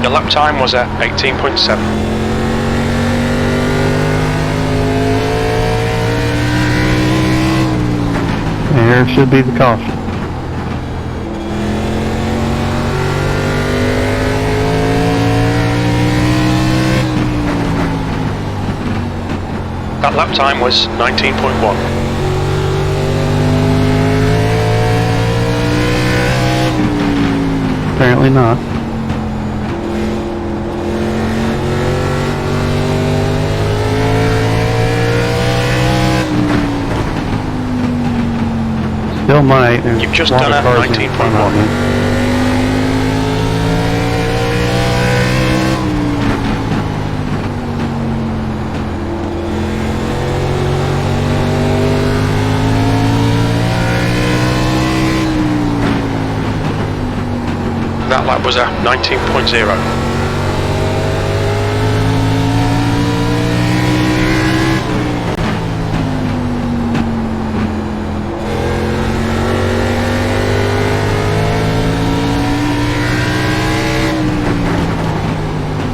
Speaker 1: Your lap time was at 18.7.
Speaker 2: There should be the caution.
Speaker 1: That lap time was 19.1.
Speaker 2: Apparently not. Still might.
Speaker 1: You've just done a 19.1. That lap was a 19.0.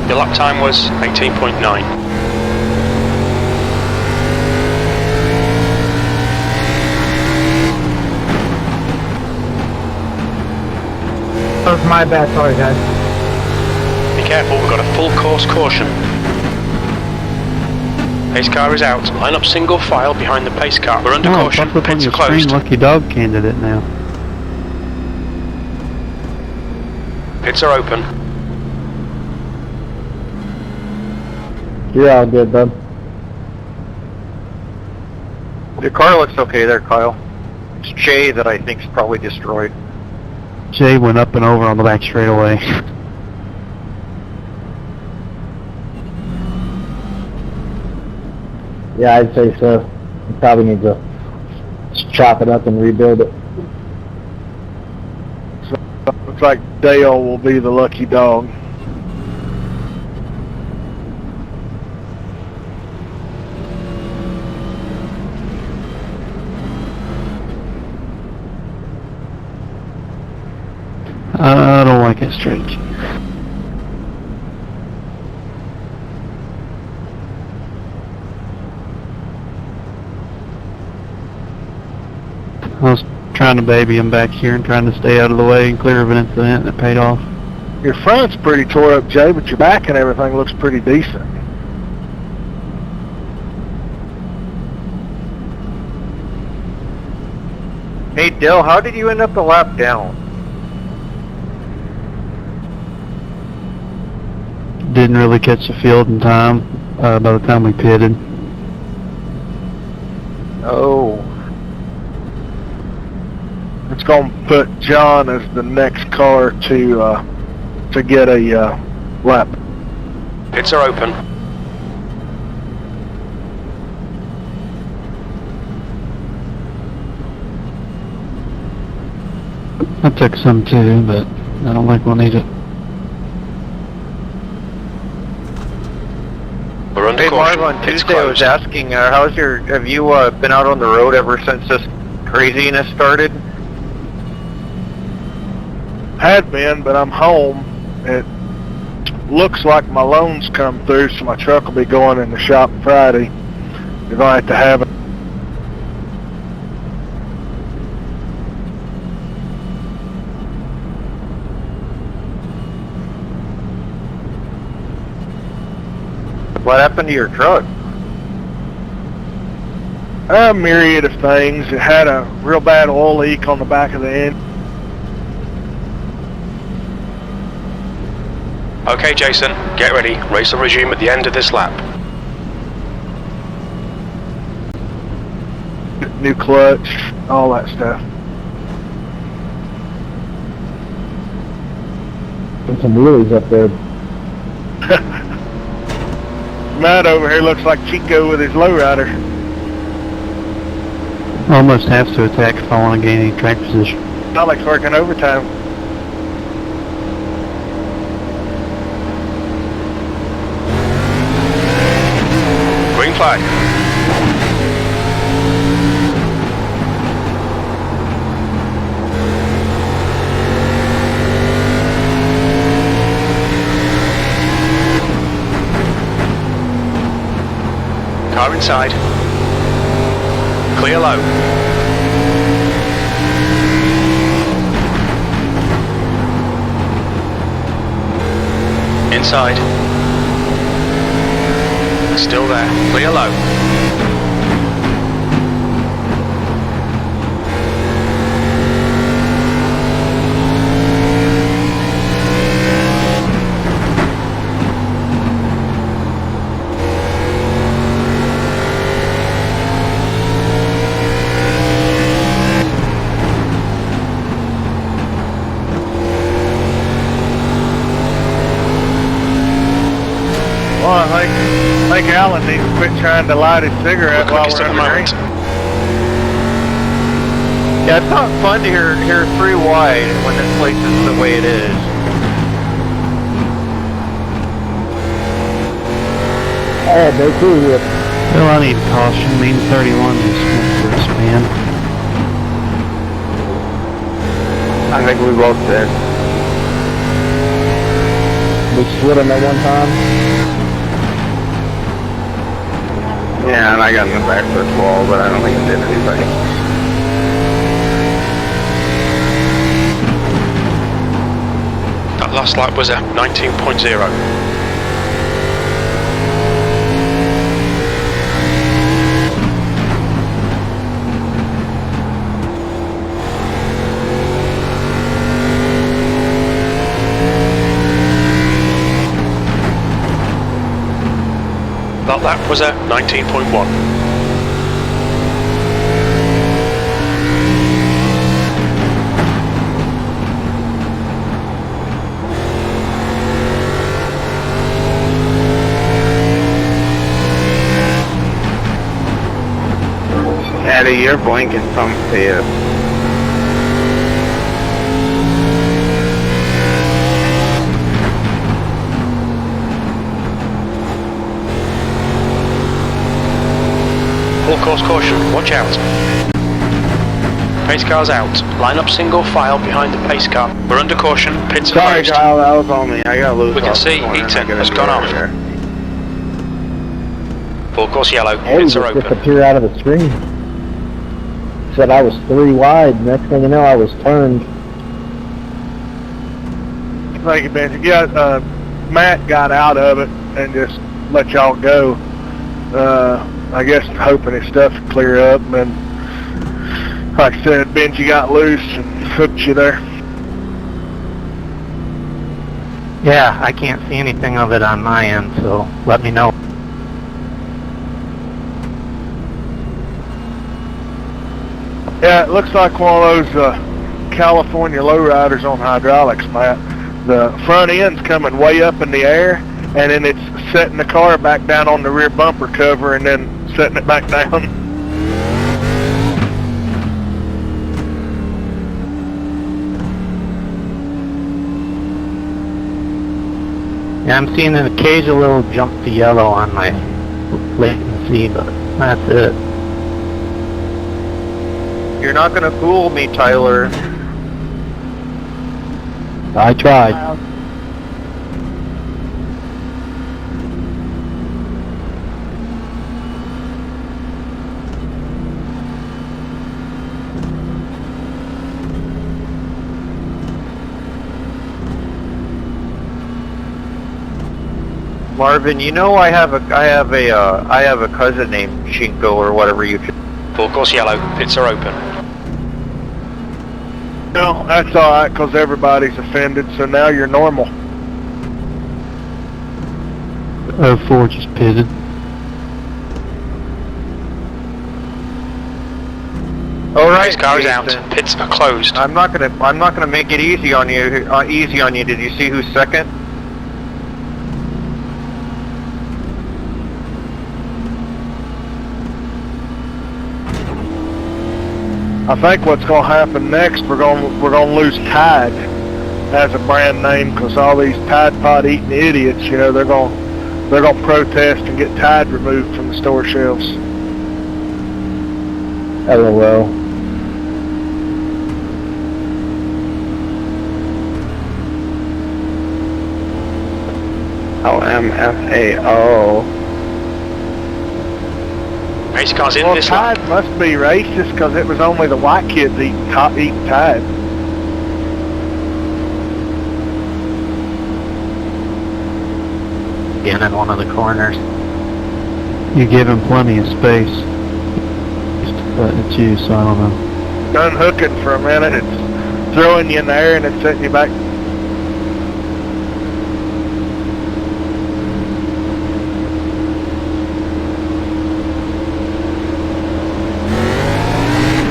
Speaker 1: Your lap time was 18.9.
Speaker 3: That was my bad, sorry guys.
Speaker 1: Be careful, we've got a full course caution. Pace car is out. Line up single file behind the pace car. We're under caution.
Speaker 2: Pop up on
Speaker 1: Pits
Speaker 2: your
Speaker 1: are closed.
Speaker 2: screen, Lucky Dog candidate now.
Speaker 1: Pits are open.
Speaker 3: You're all good, bud.
Speaker 5: Your car looks okay there, Kyle. It's Jay that I think's probably destroyed.
Speaker 2: Jay went up and over on the back straightaway.
Speaker 3: Yeah, I'd say so. You probably need to chop it up and rebuild it.
Speaker 4: Looks like Dale will be the lucky dog.
Speaker 2: I don't like that strategy. I was trying to baby him back here and trying to stay out of the way and clear of an incident that paid off.
Speaker 4: Your front's pretty tore up, Jay, but your back and everything looks pretty decent.
Speaker 5: Hey, Dale, how did you end up a lap down?
Speaker 2: Didn't really catch the field in time by the time we pitted.
Speaker 5: Oh.
Speaker 4: It's going to put John as the next car to get a lap.
Speaker 1: Pits are open.
Speaker 2: I took some too, but I don't think we'll need it.
Speaker 1: We're under
Speaker 5: Hey,
Speaker 1: caution.
Speaker 5: Marv, on
Speaker 1: It's
Speaker 5: Tuesday I was
Speaker 1: closed.
Speaker 5: asking, have you been out on the road ever since this craziness started?
Speaker 4: Had been, but I'm home. It looks like my loan's come through, so my truck will be going in the shop Friday. You're going to have it.
Speaker 5: What happened to your truck?
Speaker 4: A myriad of things. It had a real bad oil leak on the back of the engine.
Speaker 1: Okay, Jason, get ready. Race will resume at the end of this lap.
Speaker 4: New clutch, all that stuff.
Speaker 3: There's some wheelies up there.
Speaker 4: Matt over here looks like Chico with his lowrider.
Speaker 2: Almost have to attack if I want to gain any track position.
Speaker 4: Alex working overtime.
Speaker 1: Green flag. Car inside. Clear low. Inside. Still there. Clear low.
Speaker 4: Well, I think Alan needs to quit trying to light his cigarette while we're under green.
Speaker 5: Yeah, it's not fun to hear 3 wide when this place is the way it is.
Speaker 3: I had no clue with
Speaker 2: Well, I need caution. Mean 31 is for a span.
Speaker 6: I think we both did.
Speaker 3: we slid him at one time.
Speaker 6: Yeah, and I got in the back first wall, but I don't think it did anything.
Speaker 1: That last lap was a 19.0. Start lap was a 19.1.
Speaker 6: Eddie, you're blinking something to you.
Speaker 1: Full course caution, watch out. Pace car's out. Line up single file behind the pace car. We're under caution, pits are
Speaker 6: Sorry,
Speaker 1: closed.
Speaker 6: Kyle, that was on me. I got loose.
Speaker 1: We can
Speaker 6: off
Speaker 1: see
Speaker 6: the corner.
Speaker 1: Eaton
Speaker 6: I gotta
Speaker 1: has
Speaker 6: do
Speaker 1: gone
Speaker 6: it
Speaker 1: off.
Speaker 6: there.
Speaker 1: Full course yellow,
Speaker 3: Hey,
Speaker 1: pits are
Speaker 3: just
Speaker 1: open.
Speaker 3: disappeared out of the screen. Said I was 3 wide. Next thing you know, I was turned.
Speaker 4: Thank you, Ben. Yeah, Matt got out of it and just let y'all go. I guess hoping his stuff would clear up, and then, like I said, Benji got loose and hooked you there.
Speaker 2: Yeah, I can't see anything of it on my end, so let me know.
Speaker 4: Yeah, it looks like one of those California lowriders on hydraulics, Matt. The front end's coming way up in the air, and then it's setting the car back down on the rear bumper cover and then setting it back down.
Speaker 2: Yeah, I'm seeing an occasional little jump to yellow on my latency, but that's it.
Speaker 5: You're not gonna fool me, Tyler.
Speaker 3: I tried.
Speaker 5: Marvin, you know I have a cousin named Shinko or whatever you.
Speaker 1: Full course yellow, pits are open.
Speaker 4: No, that's alright, because everybody's offended, so now you're normal.
Speaker 2: 04 just pitted.
Speaker 5: All right,
Speaker 1: Pace car is out,
Speaker 5: Jason.
Speaker 1: pits are closed.
Speaker 5: I'm not gonna make it easy on you. Did you see who's second?
Speaker 4: I think what's going to happen next, we're going to lose Tide as a brand name, because all these Tide Pod eating idiots, you know, they're going to protest and get Tide removed from the store shelves.
Speaker 3: LOL.
Speaker 6: LMFAO.
Speaker 1: Pace car's in
Speaker 4: Well,
Speaker 1: this lap.
Speaker 4: Tide must be racist, because it was only the white kids eating Tide.
Speaker 2: Again in one of the corners. You give him plenty of space. But it's you, so I don't know.
Speaker 4: Unhook it for a minute, it's throwing you in the air and it's setting you back.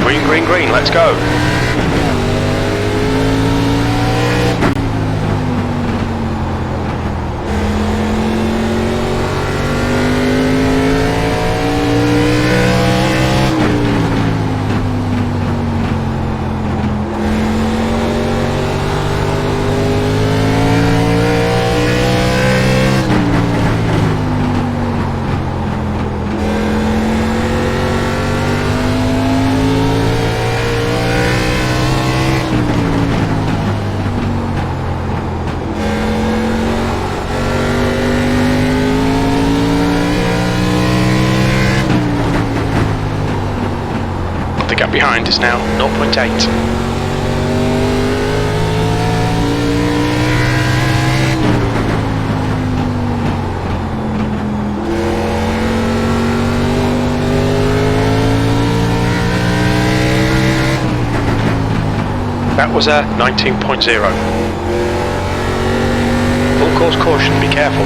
Speaker 1: Green, green, green, let's go. The gap behind is now 0.8. That was a 19.0. Full course caution, be careful.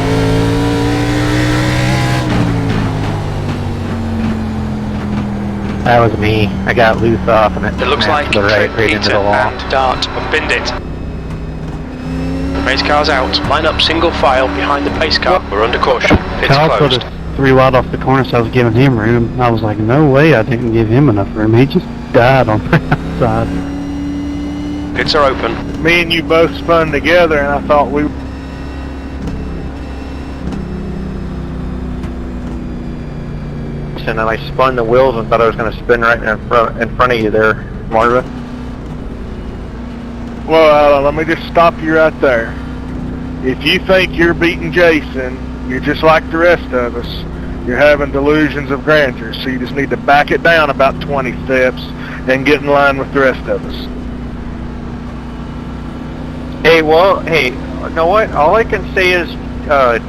Speaker 3: That was me. I got loose off and
Speaker 1: It looks like
Speaker 3: to the right,
Speaker 1: Trip,
Speaker 3: right into
Speaker 1: Peter
Speaker 3: the wall.
Speaker 1: and Dart have binned it. Pace car's out. Line up single file behind the pace car. We're under caution. It's
Speaker 2: Kyle put
Speaker 1: closed.
Speaker 2: us 3 wide off the corner, so I was giving him room. I was like, no way I didn't give him enough room. He just died on the outside.
Speaker 1: Pits are open.
Speaker 4: Me and you both spun together, and I thought we...
Speaker 5: And then I spun the wheels and thought I was going to spin right in front of you there, Marva.
Speaker 4: Well, Alan, let me just stop you right there. If you think you're beating Jason, you're just like the rest of us. You're having delusions of grandeur, so you just need to back it down about 20 steps and get in line with the rest of us.
Speaker 5: Hey, well, hey, you know what? All I can say is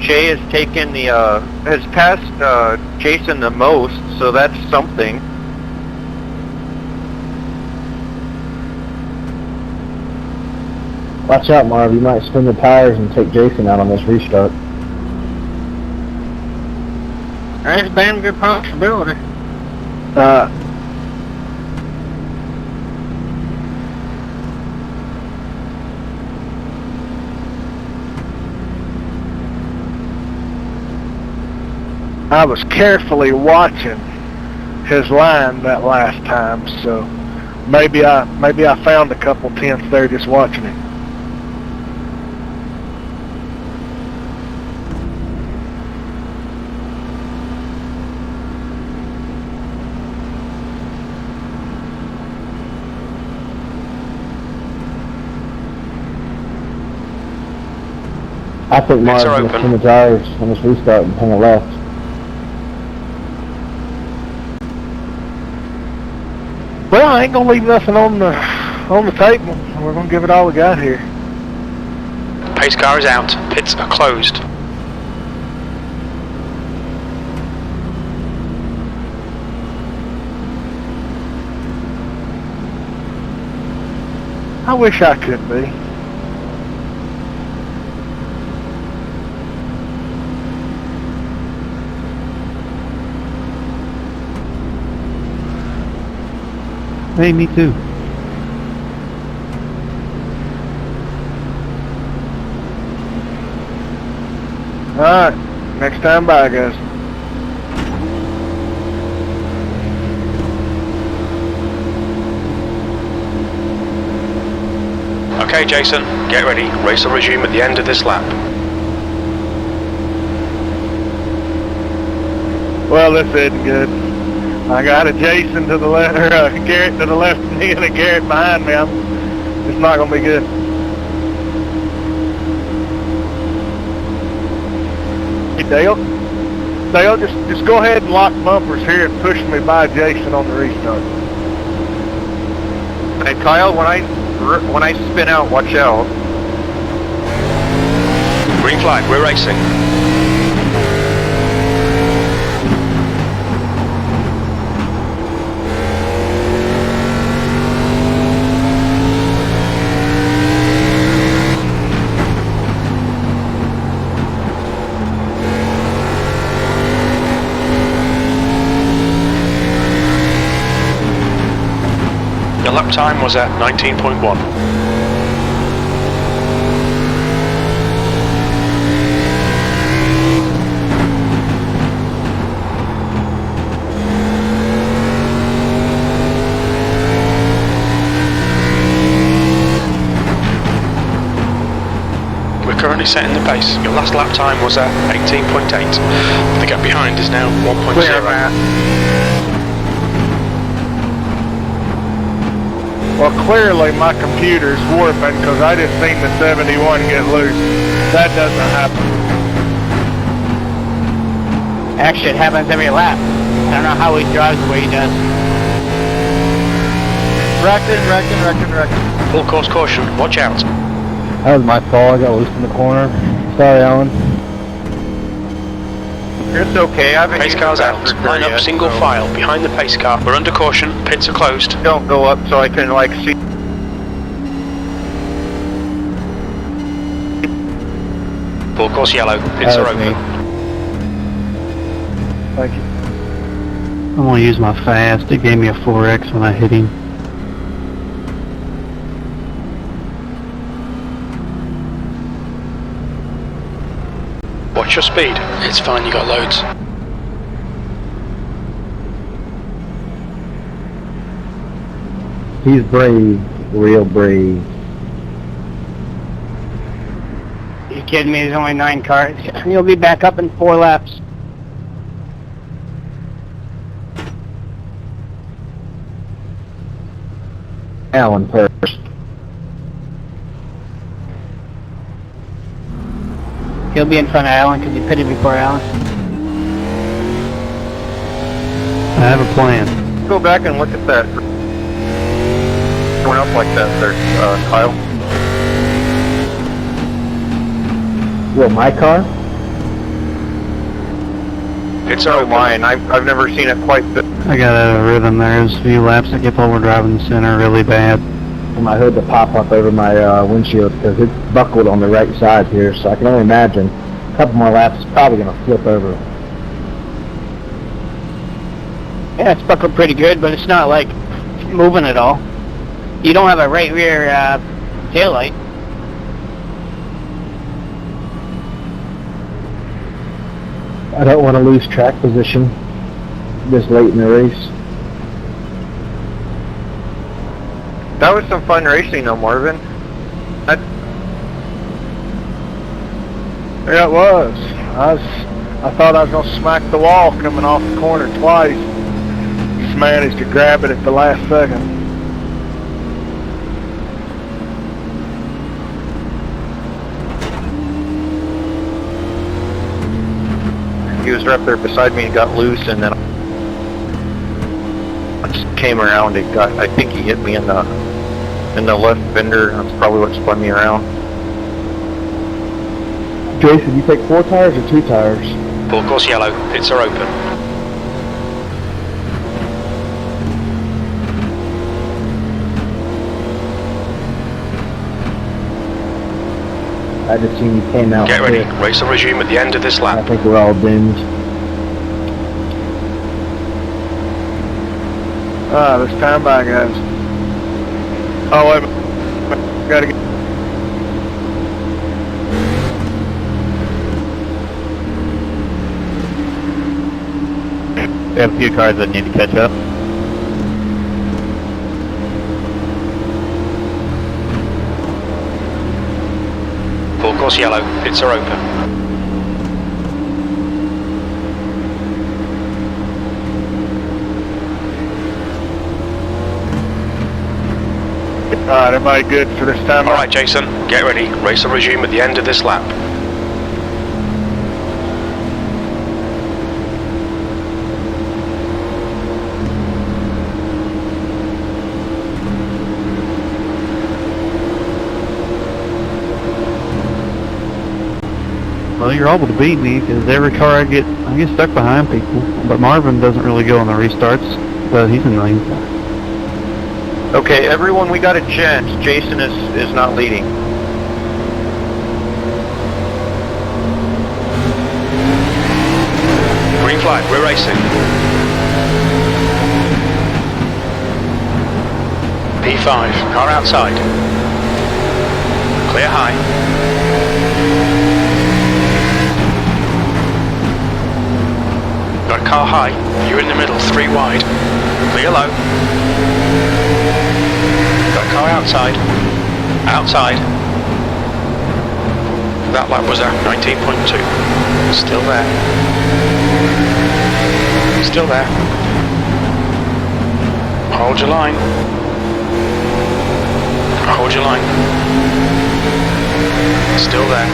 Speaker 5: Jay has taken the, has passed Jason the most, so that's something.
Speaker 3: Watch out, Marv. You might spin the tires and take Jason out on this restart.
Speaker 5: That's a damn good possibility.
Speaker 4: I was carefully watching his line that last time, so maybe I found a couple tenths there just watching him.
Speaker 3: I think Marv's
Speaker 1: are
Speaker 3: going to
Speaker 1: open.
Speaker 3: spin the tires on this restart and hang a left.
Speaker 4: Well, I ain't gonna leave nothing on the table. We're gonna give it all we got here.
Speaker 1: Pace car is out. Pits are closed.
Speaker 4: I wish I could be.
Speaker 2: Hey, me too.
Speaker 4: Alright, next time bye, guys.
Speaker 1: Okay, Jason, get ready. Race will resume at the end of this lap.
Speaker 4: Well, this isn't good. I got a Jason to the left, or a Garrett to the left of me and a Garrett behind me. It's not gonna be good. Hey, Dale, just go ahead and lock bumpers here and push me by Jason on the restart.
Speaker 5: Hey, Kyle, when I spin out, watch out.
Speaker 1: Green flag, we're racing. Your lap time was at 19.1. We're currently setting the pace. Your last lap time was at 18.8. The gap behind is now 1.0.
Speaker 5: Clear, Matt.
Speaker 4: Well, clearly my computer's warping because I just seen the 71 get loose. That doesn't happen.
Speaker 7: Actually, it happens every lap. I don't know how he drives the way he does.
Speaker 4: Wrecking.
Speaker 1: Full course caution, watch out.
Speaker 3: That was my fault. I got loose in the corner. Sorry, Alan.
Speaker 5: It's okay, I haven't
Speaker 1: Pace
Speaker 5: used
Speaker 1: car's
Speaker 5: the
Speaker 1: out.
Speaker 5: faster
Speaker 1: Line
Speaker 5: yet,
Speaker 1: up single
Speaker 5: so
Speaker 1: file behind the pace car. We're under caution. Pits are closed.
Speaker 5: Don't go up so I can, like, see.
Speaker 1: Full course yellow. Pits
Speaker 3: That
Speaker 1: are
Speaker 3: was me.
Speaker 1: open.
Speaker 4: Thank you.
Speaker 2: I'm gonna use my fast. It gave me a 4X when I hit him.
Speaker 1: Watch your speed. It's fine, you got loads.
Speaker 3: He's brave, real brave.
Speaker 7: You kidding me? There's only 9 cars. You'll be back up in 4 laps.
Speaker 3: Alan first.
Speaker 7: He'll be in front of Alan because he pitted before Alan.
Speaker 2: I have a plan.
Speaker 5: Go back and look at that. Going up like that there, Kyle.
Speaker 3: What, my car?
Speaker 1: It's
Speaker 5: So
Speaker 1: open.
Speaker 5: mine. I've never seen it quite this.
Speaker 2: I got out of rhythm there. There's a few laps that get while we're driving the center really bad.
Speaker 3: For my hood to pop up over my windshield because it's buckled on the right side here, so I can only imagine a couple more laps is probably going to flip over.
Speaker 7: Yeah, it's buckled pretty good, but it's not like moving at all. You don't have a right rear taillight.
Speaker 3: I don't want to lose track position this late in the race.
Speaker 5: That was some fun racing though, Marvin.
Speaker 4: Yeah, it was. I thought I was gonna smack the wall coming off the corner twice. Just managed to grab it at the last second.
Speaker 5: He was right there beside me and got loose, and then I just came around. I think he hit me in the left fender. That's probably what spun me around.
Speaker 3: Jason, you take 4 tires or 2 tires?
Speaker 1: Full course yellow. Pits are open.
Speaker 3: I just seen you came out.
Speaker 1: Get ready.
Speaker 3: quick.
Speaker 1: Race will resume at the end of this
Speaker 3: I
Speaker 1: lap.
Speaker 3: think we're all doomed.
Speaker 4: This time by, guys. Oh, wait a minute. Gotta get...
Speaker 3: We have a few cars that need to catch up.
Speaker 1: Full course yellow. Pits are open.
Speaker 4: Alright, everybody good for this time?
Speaker 1: Alright, Jason. Get ready. Race will resume at the end of this lap.
Speaker 2: Well, you're able to beat me because every car I get stuck behind people. But Marvin doesn't really go on the restarts, but he's in lane.
Speaker 5: Okay, everyone, we got a chance. Jason is not leading.
Speaker 1: Green flag. We're racing. P5. Car outside. Clear high. Got a car high. You're in the middle, 3 wide. Clear low. Got a car outside. Outside. That lap was at 19.2. Still there. Still there. Hold your line. Hold your line. Still there.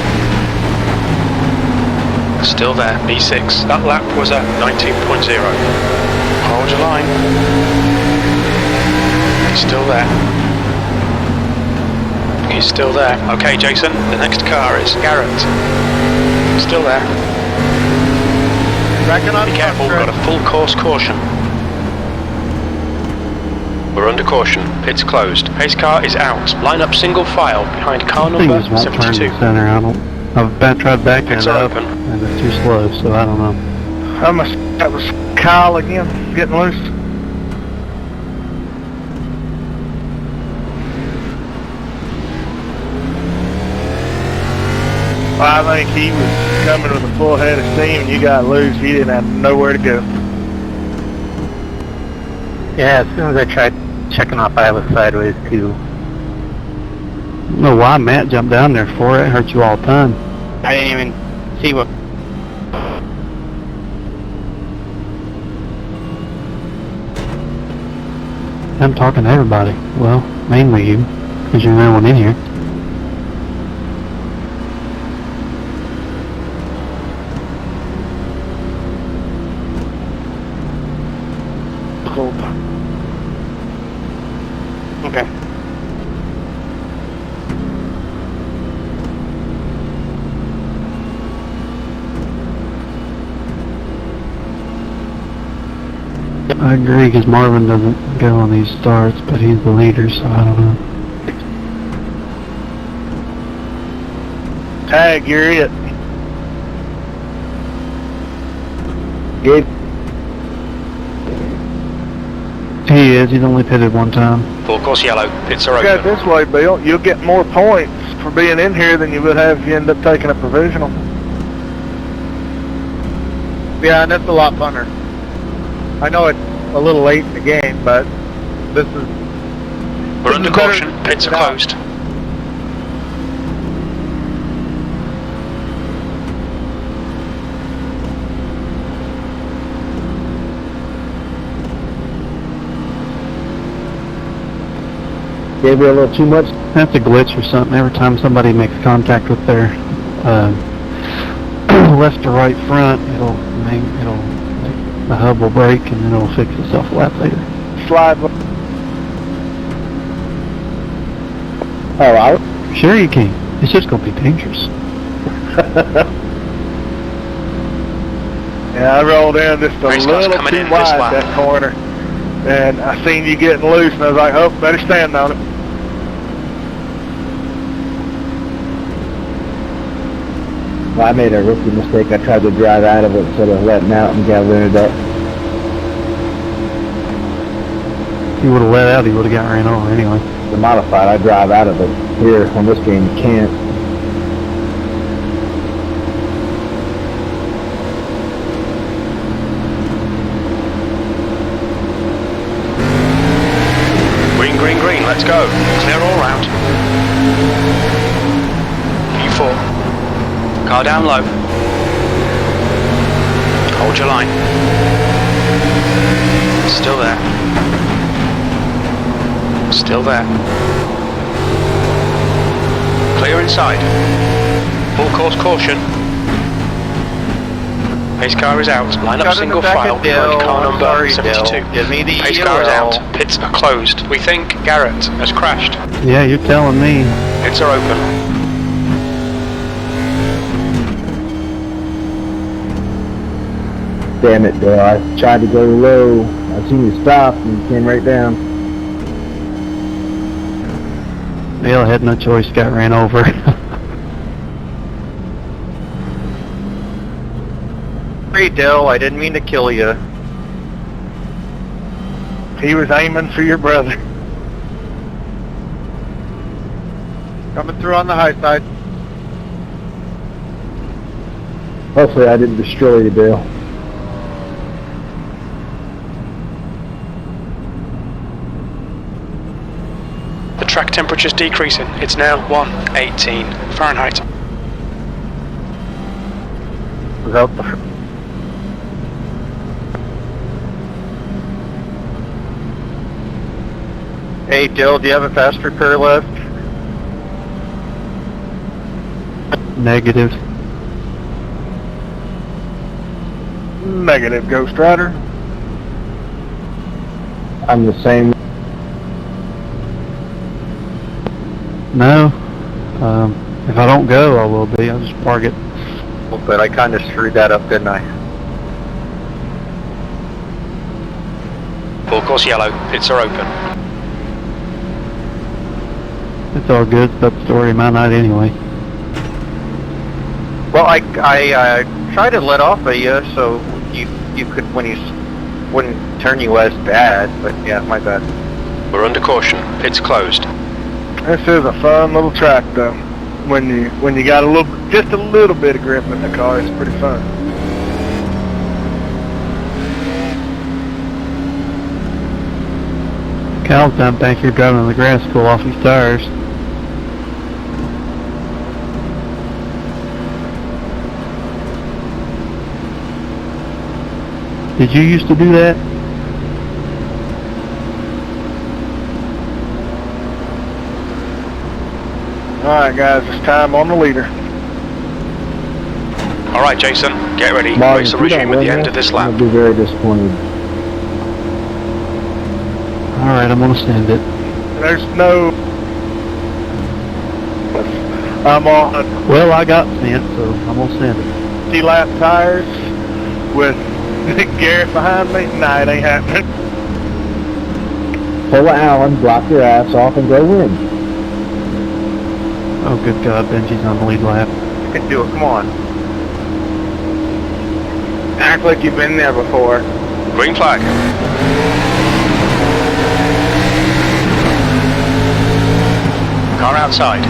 Speaker 1: Still there, B6. That lap was at 19.0. Hold your line. He's still there. He's still there. Okay, Jason, the next car is Garrett. Still there. Be careful, we've got a full course caution. We're under caution. Pit's closed. Pace car is out. Line up single file behind car
Speaker 2: I think
Speaker 1: number
Speaker 2: it's not turning
Speaker 1: 72.
Speaker 2: the center. I've tried backing
Speaker 1: Pits
Speaker 2: it
Speaker 1: are
Speaker 2: up,
Speaker 1: open.
Speaker 2: and it's too slow, so I don't know.
Speaker 4: That was Kyle again, getting loose. Well, I think he was coming with a full head of steam and you got loose. He didn't have nowhere to go.
Speaker 3: Yeah, as soon as I tried checking off, I was sideways too.
Speaker 2: I don't know why Matt jumped down there for it. It hurt you all the time.
Speaker 7: I didn't even see what.
Speaker 2: I'm talking to everybody. Well, mainly you, because you're the only one in here.
Speaker 7: Okay.
Speaker 2: I agree, because Marvin doesn't go on these starts, but he's the leader, so I don't know.
Speaker 4: Tag, you're it.
Speaker 3: Good.
Speaker 2: He is. He's only pitted one time.
Speaker 1: Full course yellow. Pits are
Speaker 4: Got
Speaker 1: open.
Speaker 4: this way, Bill. You'll get more points for being in here than you would have if you end up taking a provisional.
Speaker 5: Yeah, and that's a lot funner. I know it's a little late in the game, but this is...
Speaker 1: We're under caution. Pits are closed.
Speaker 3: Gave you a little too much.
Speaker 2: That's a glitch or something. Every time somebody makes contact with their left or right front, the hub will break and then it'll fix itself a lap later.
Speaker 4: Slide.
Speaker 3: Oh,
Speaker 2: Sure you can. It's just going to be dangerous.
Speaker 4: Yeah, I rolled in just a
Speaker 1: Race car's
Speaker 4: little
Speaker 1: coming
Speaker 4: too
Speaker 1: in this
Speaker 4: wide
Speaker 1: lap.
Speaker 4: that corner. And I seen you getting loose and I was like, oh, better stand on it.
Speaker 3: Well, I made a rookie mistake. I tried to drive out of it instead of letting out and got ended up.
Speaker 2: If he would have let out, he would have got ran over anyway.
Speaker 3: The modified, I drive out of it. Here, on this game, you can't.
Speaker 1: Green, green, green. Let's go. Clear all round. Q4. Car down low. Hold your line. Still there. Still there. Clear inside. Full course caution. Pace car is out. Line up single file. Behind car number 72.
Speaker 5: Give me the
Speaker 1: Pace car is out. Pits are closed. We think Garrett has crashed.
Speaker 2: Yeah, you're telling me.
Speaker 1: Pits are open.
Speaker 3: Damn it, Bill. I tried to go low. I seen you stop and you came right down.
Speaker 2: Dale had no choice, got ran over.
Speaker 5: Hey, Dill, I didn't mean to kill you.
Speaker 4: He was aiming for your brother.
Speaker 5: Coming through on the high side.
Speaker 3: Hopefully I didn't destroy you, Bill.
Speaker 1: The track temperature's decreasing. It's now 118 Fahrenheit.
Speaker 3: Without the...
Speaker 5: Hey, Dill, do you have a fast repair left?
Speaker 2: Negative.
Speaker 4: Negative, Ghost Rider.
Speaker 3: I'm the same.
Speaker 2: No. If I don't go, I will be. I'll just park it.
Speaker 5: But I kind of screwed that up, didn't I?
Speaker 1: Full course yellow. Pits are open.
Speaker 2: It's all good. It's up story of my night anyway.
Speaker 5: Well, I tried to let off of you so you could when you wouldn't turn you as bad. But yeah, my bad.
Speaker 1: We're under caution. Pit's closed.
Speaker 4: This is a fun little track though. When you got just a little bit of grip in the car, it's pretty fun.
Speaker 2: Cal's down back here driving on the grass to cool off his tires. Did you used to do that?
Speaker 4: Alright guys, it's time on the leader.
Speaker 1: Alright, Jason, get ready.
Speaker 3: Martin,
Speaker 1: Race will
Speaker 3: if you don't
Speaker 1: resume at the
Speaker 3: win
Speaker 1: end
Speaker 3: this,
Speaker 1: of this
Speaker 3: I'm
Speaker 1: lap.
Speaker 3: gonna be very disappointed.
Speaker 2: Alright, I'm gonna send it.
Speaker 4: There's no... I'm on
Speaker 2: Well, I got sent, so I'm gonna send it.
Speaker 4: 50-lap tires with Garrett behind me. Nah, it ain't happening.
Speaker 3: Pull Allen, block your ass off, and go win.
Speaker 2: Oh, good God, Benji's on the lead lap.
Speaker 5: You can do it. Come on.
Speaker 6: Act like you've been there before.
Speaker 1: Green flag. Car outside.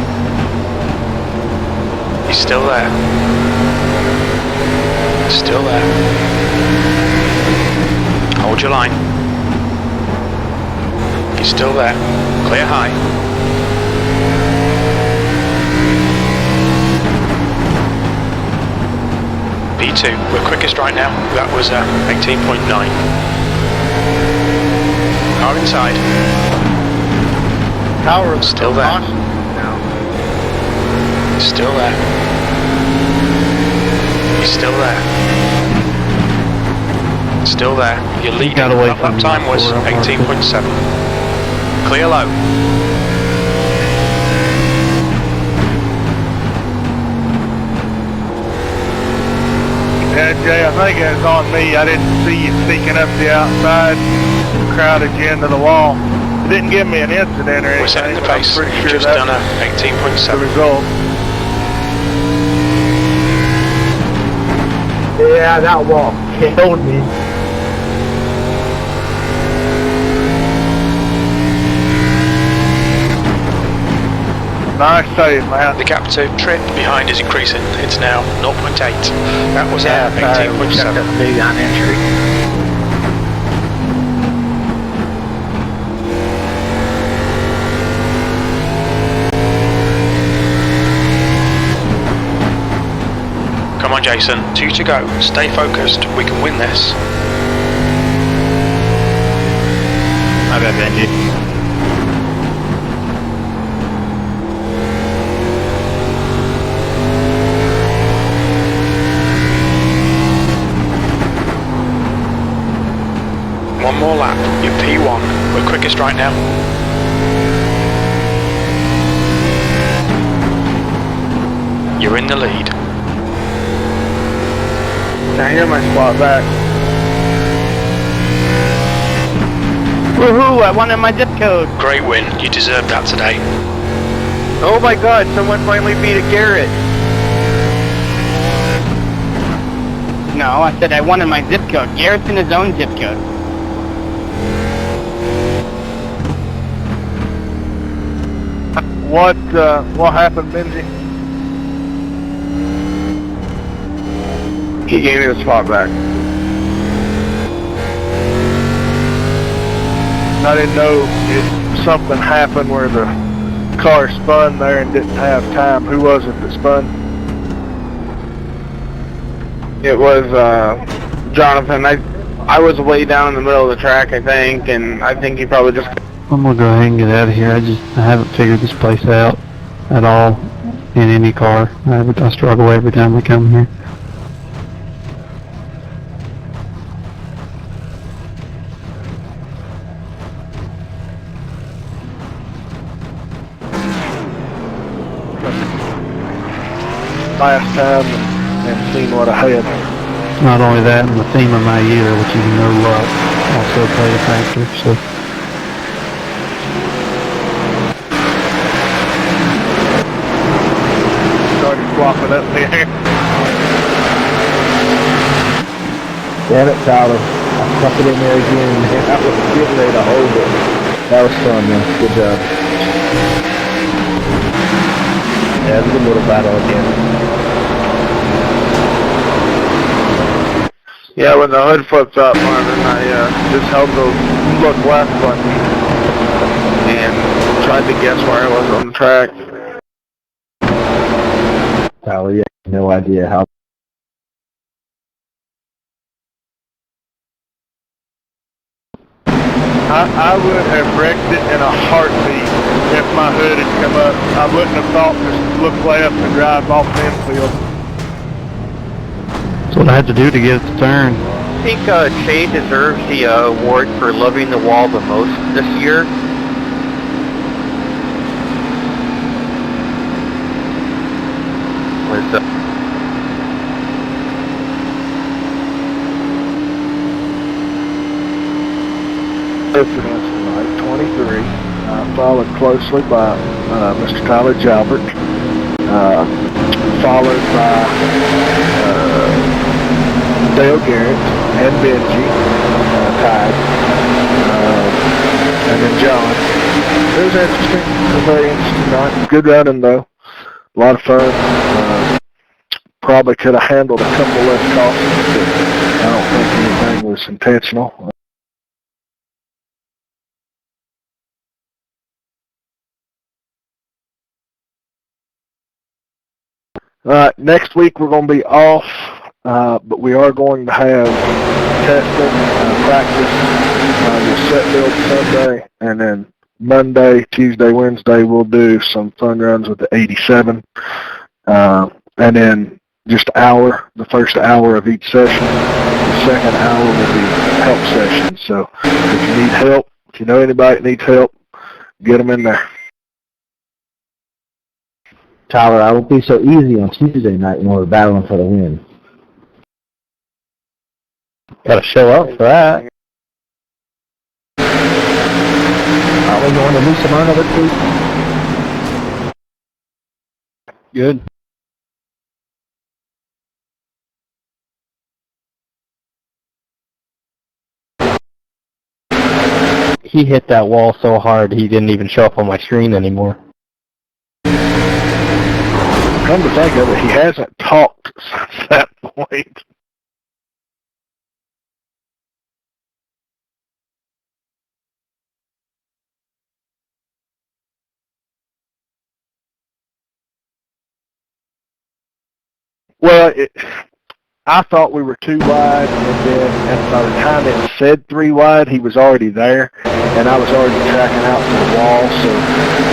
Speaker 1: He's still there. Still there. Hold your line. He's still there. Clear high. P2, we're quickest right now. That was 18.9. Car inside.
Speaker 5: Power
Speaker 1: Still there. Still there. He's still there. Still there. Your lead
Speaker 2: got away
Speaker 1: lap
Speaker 2: from
Speaker 1: time
Speaker 2: me
Speaker 1: was
Speaker 2: before I marked it.
Speaker 1: 18.7. Clear low.
Speaker 4: Yeah, Jay, I think it was on me. I didn't see you sneaking up the outside, crowded you into the wall. It didn't give me an incident or anything.
Speaker 1: We're setting the
Speaker 4: but I'm
Speaker 1: pace.
Speaker 4: pretty
Speaker 1: We've
Speaker 4: sure
Speaker 1: just
Speaker 4: that's
Speaker 1: done a
Speaker 4: the
Speaker 1: 18.7.
Speaker 4: result.
Speaker 3: Yeah, that wall killed me.
Speaker 4: Nice save, man.
Speaker 1: The gap to trip behind is increasing. It's now 0.8. That was 18.7.
Speaker 7: Big on entry.
Speaker 1: Come on, Jason. 2 to go. Stay focused. We can win this.
Speaker 5: My bad, Benji.
Speaker 1: One more lap. You're P1. We're quickest right now. You're in the lead.
Speaker 6: Can I hear my spot back?
Speaker 7: Woohoo! I wanted my zip code.
Speaker 1: Great win. You deserved that today.
Speaker 5: Oh my God! Someone finally beat a Garrett.
Speaker 7: No, I said I wanted my zip code. Garrett's in his own zip code.
Speaker 4: What happened, Benji?
Speaker 6: He gave me the spot back.
Speaker 4: I didn't know if something happened where the car spun there and didn't have time. Who was it that spun?
Speaker 6: It was Jonathan. I was way down in the middle of the track, I think, and I think he probably just...
Speaker 2: I'm gonna go ahead and get out of here. I haven't figured this place out at all in any car. I struggle every time we come here.
Speaker 4: Last time and seen what I had.
Speaker 2: Not only that, and the theme of my year, which is no luck, also played a factor. So
Speaker 4: Started
Speaker 6: flopping up there.
Speaker 3: Damn it, Tyler. I stuck it in there again, man. I was getting ready to hold it. That was fun, man. Good job. Yeah, it was a little battle again.
Speaker 6: Yeah, when the hood flipped up, Marvin, I just held the look left button and tried to guess where I was on the track.
Speaker 3: Tyler, you have no idea how.
Speaker 6: I would have wrecked it in a heartbeat if my hood had come up. I wouldn't have thought to look left and drive off the infield.
Speaker 2: That's what I had to do to get it to turn.
Speaker 5: I think Che deserves the award for loving the wall the most this year. Was
Speaker 4: Tonight, 23, followed closely by Mr. Tyler Jalbert, followed by Dale Garrett and Benji, tied, and then John. It was interesting. It was a very interesting night. Good running though. A lot of fun. Probably could have handled a couple less cautions, but I don't think anything was intentional. Next week we're going to be off, but we are going to have testing, practice, we'll set build Sunday, and then Monday, Tuesday, Wednesday we'll do some fun runs with the 87, and then just the first hour of each session. The second hour will be help sessions, so if you need help, if you know anybody that needs help, get them in there.
Speaker 3: Tyler, I won't be so easy on Tuesday night when we're battling for the win. Gotta show up for that. Are we going to Lisa Myrna this week? Good. He hit that wall so hard he didn't even show up on my screen anymore.
Speaker 4: Come to think of it, he hasn't talked since that point. Well, I thought we were 2 wide, and then by the time it said 3 wide, he was already there, and I was already tracking out to the wall, so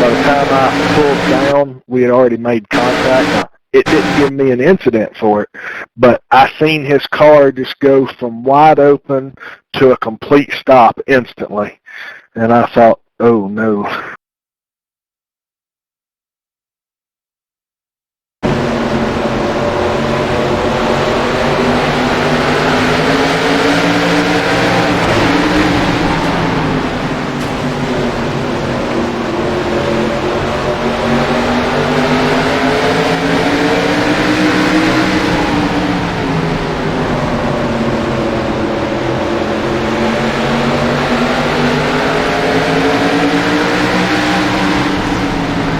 Speaker 4: by the time I pulled down, we had already made contact. Now, it didn't give me an incident for it, but I seen his car just go from wide open to a complete stop instantly, and I thought, oh no.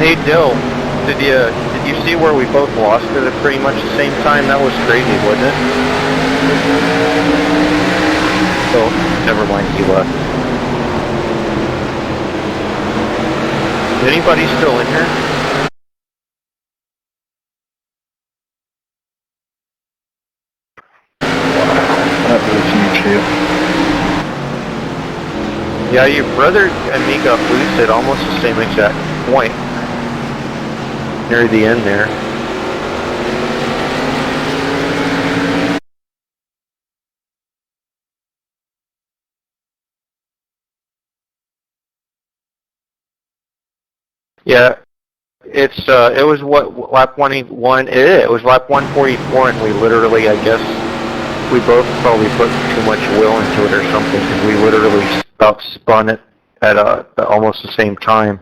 Speaker 5: Hey Dill, did you see where we both lost it at pretty much the same time? That was crazy, wasn't it? Oh, never mind, he left. Is anybody still in here?
Speaker 4: That was a huge hit.
Speaker 5: Yeah, your brother and me got loose at almost the same exact point. Near the end there. Yeah, it was what, lap 181, it was lap 144, and we literally, I guess, we both probably put too much will into it or something, because we literally about spun it at almost the same time.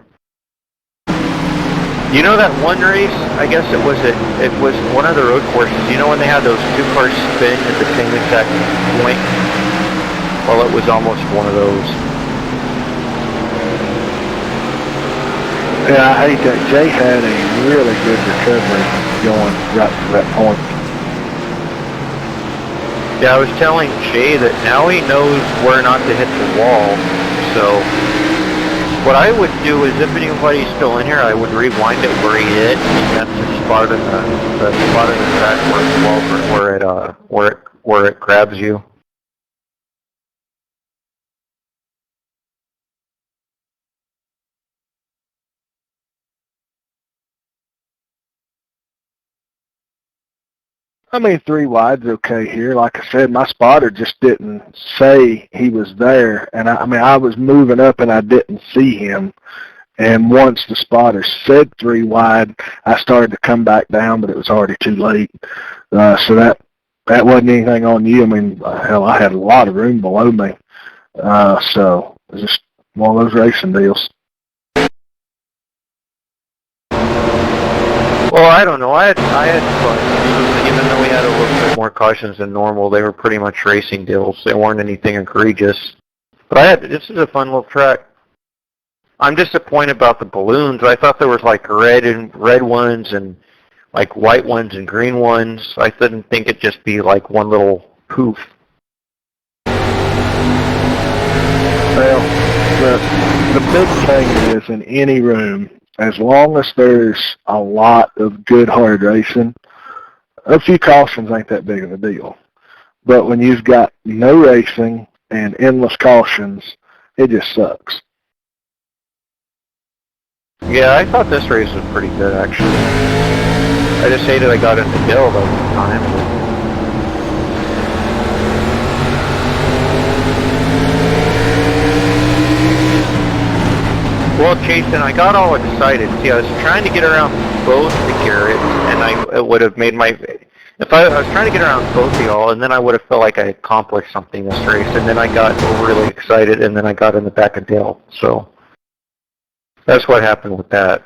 Speaker 5: You know that one race? I guess it was one of the road courses. You know when they had those two cars spin at the same exact point? Well, it was almost one of those.
Speaker 4: Yeah, I hate that. Jay had a really good recovery going right to that point.
Speaker 5: Yeah, I was telling Jay that now he knows where not to hit the wall. So what I would do is, if anybody's still in here, I would rewind it where he hit, and that's the spot in the spot in the track where it grabs you.
Speaker 4: I mean, 3 wide's okay here. Like I said, my spotter just didn't say he was there, and I was moving up and I didn't see him. And once the spotter said 3 wide, I started to come back down, but it was already too late. So that wasn't anything on you. I mean, hell, I had a lot of room below me. So it was just one of those racing deals.
Speaker 5: Well, I don't know. I had fun. Even though we had a little bit more cautions than normal, they were pretty much racing deals. They weren't anything egregious. But this is a fun little track. I'm disappointed about the balloons. I thought there was like red ones and like white ones and green ones. I didn't think it'd just be like one little poof.
Speaker 4: Well, the big thing is, in any room, as long as there's a lot of good hard racing, a few cautions ain't that big of a deal. But when you've got no racing and endless cautions, it just sucks.
Speaker 5: Yeah, I thought this race was pretty good, actually. I just hated I got into build all the time. Well, Jason, I got all excited. See, I was trying to get around both the Garretts, and it would have made my... If I was trying to get around both of y'all, and then I would have felt like I accomplished something this race, and then I got overly excited, and then I got in the back of Dale. So that's what happened with that.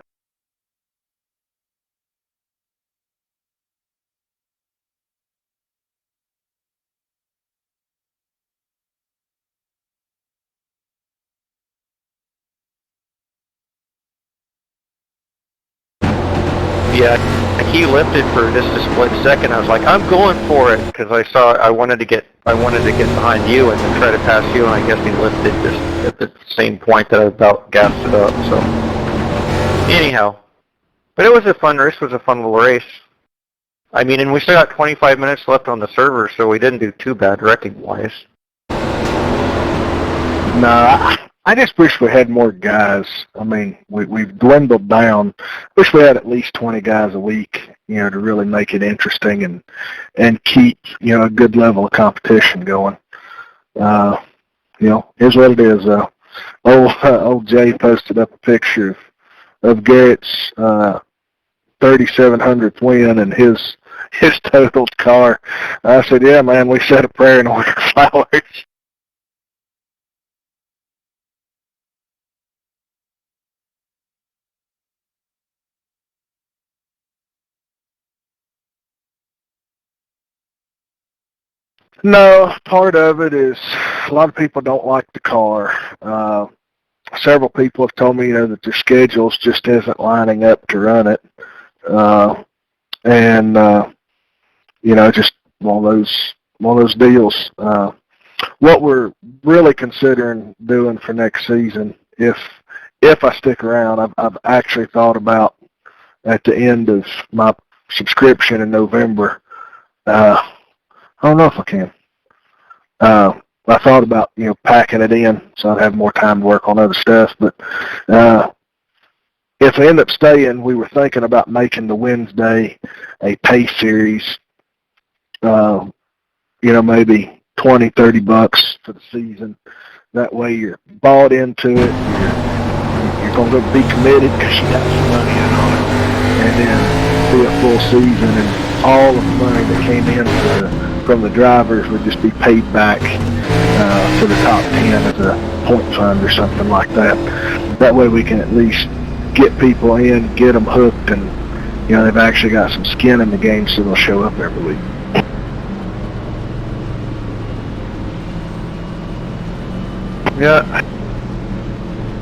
Speaker 5: Yeah, he lifted for just a split second. I was like, I'm going for it, because I wanted to get behind you and then try to pass you, and I guess he lifted just at the same point that I about gassed it up. So anyhow, but it was a fun race. It was a fun little race. I mean, and we still got 25 minutes left on the server, so we didn't do too bad wrecking-wise.
Speaker 4: No, I just wish we had more guys. I mean, we've dwindled down. Wish we had at least 20 guys a week, to really make it interesting and keep, a good level of competition going. Here's what it is. Old Jay posted up a picture of Garrett's 3,700th win and his totaled car. I said, yeah, man, we said a prayer and ordered flowers. No, part of it is a lot of people don't like the car. Several people have told me, that their schedules just isn't lining up to run it. Just one of those deals. What we're really considering doing for next season, if I stick around, I've actually thought about at the end of my subscription in November. I don't know if I can. I thought about, packing it in so I'd have more time to work on other stuff. But if I end up staying, we were thinking about making the Wednesday a pay series. Maybe $20-$30 for the season. That way you're bought into it. You're going to be committed because you got some money in on it. And then be a full season, and all of the money that came in from the drivers would just be paid back to the top 10 as a point fund or something like that. That way we can at least get people in, get them hooked, and you know they've actually got some skin in the game, so they'll show up every week.
Speaker 5: Yeah.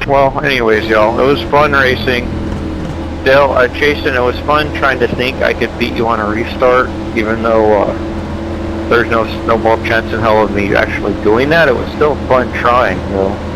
Speaker 5: Well, anyways, y'all, it was fun racing. Dale, Jason, it was fun trying to think I could beat you on a restart, even though there's no snowball chance in hell of me actually doing that. It was still fun trying, though.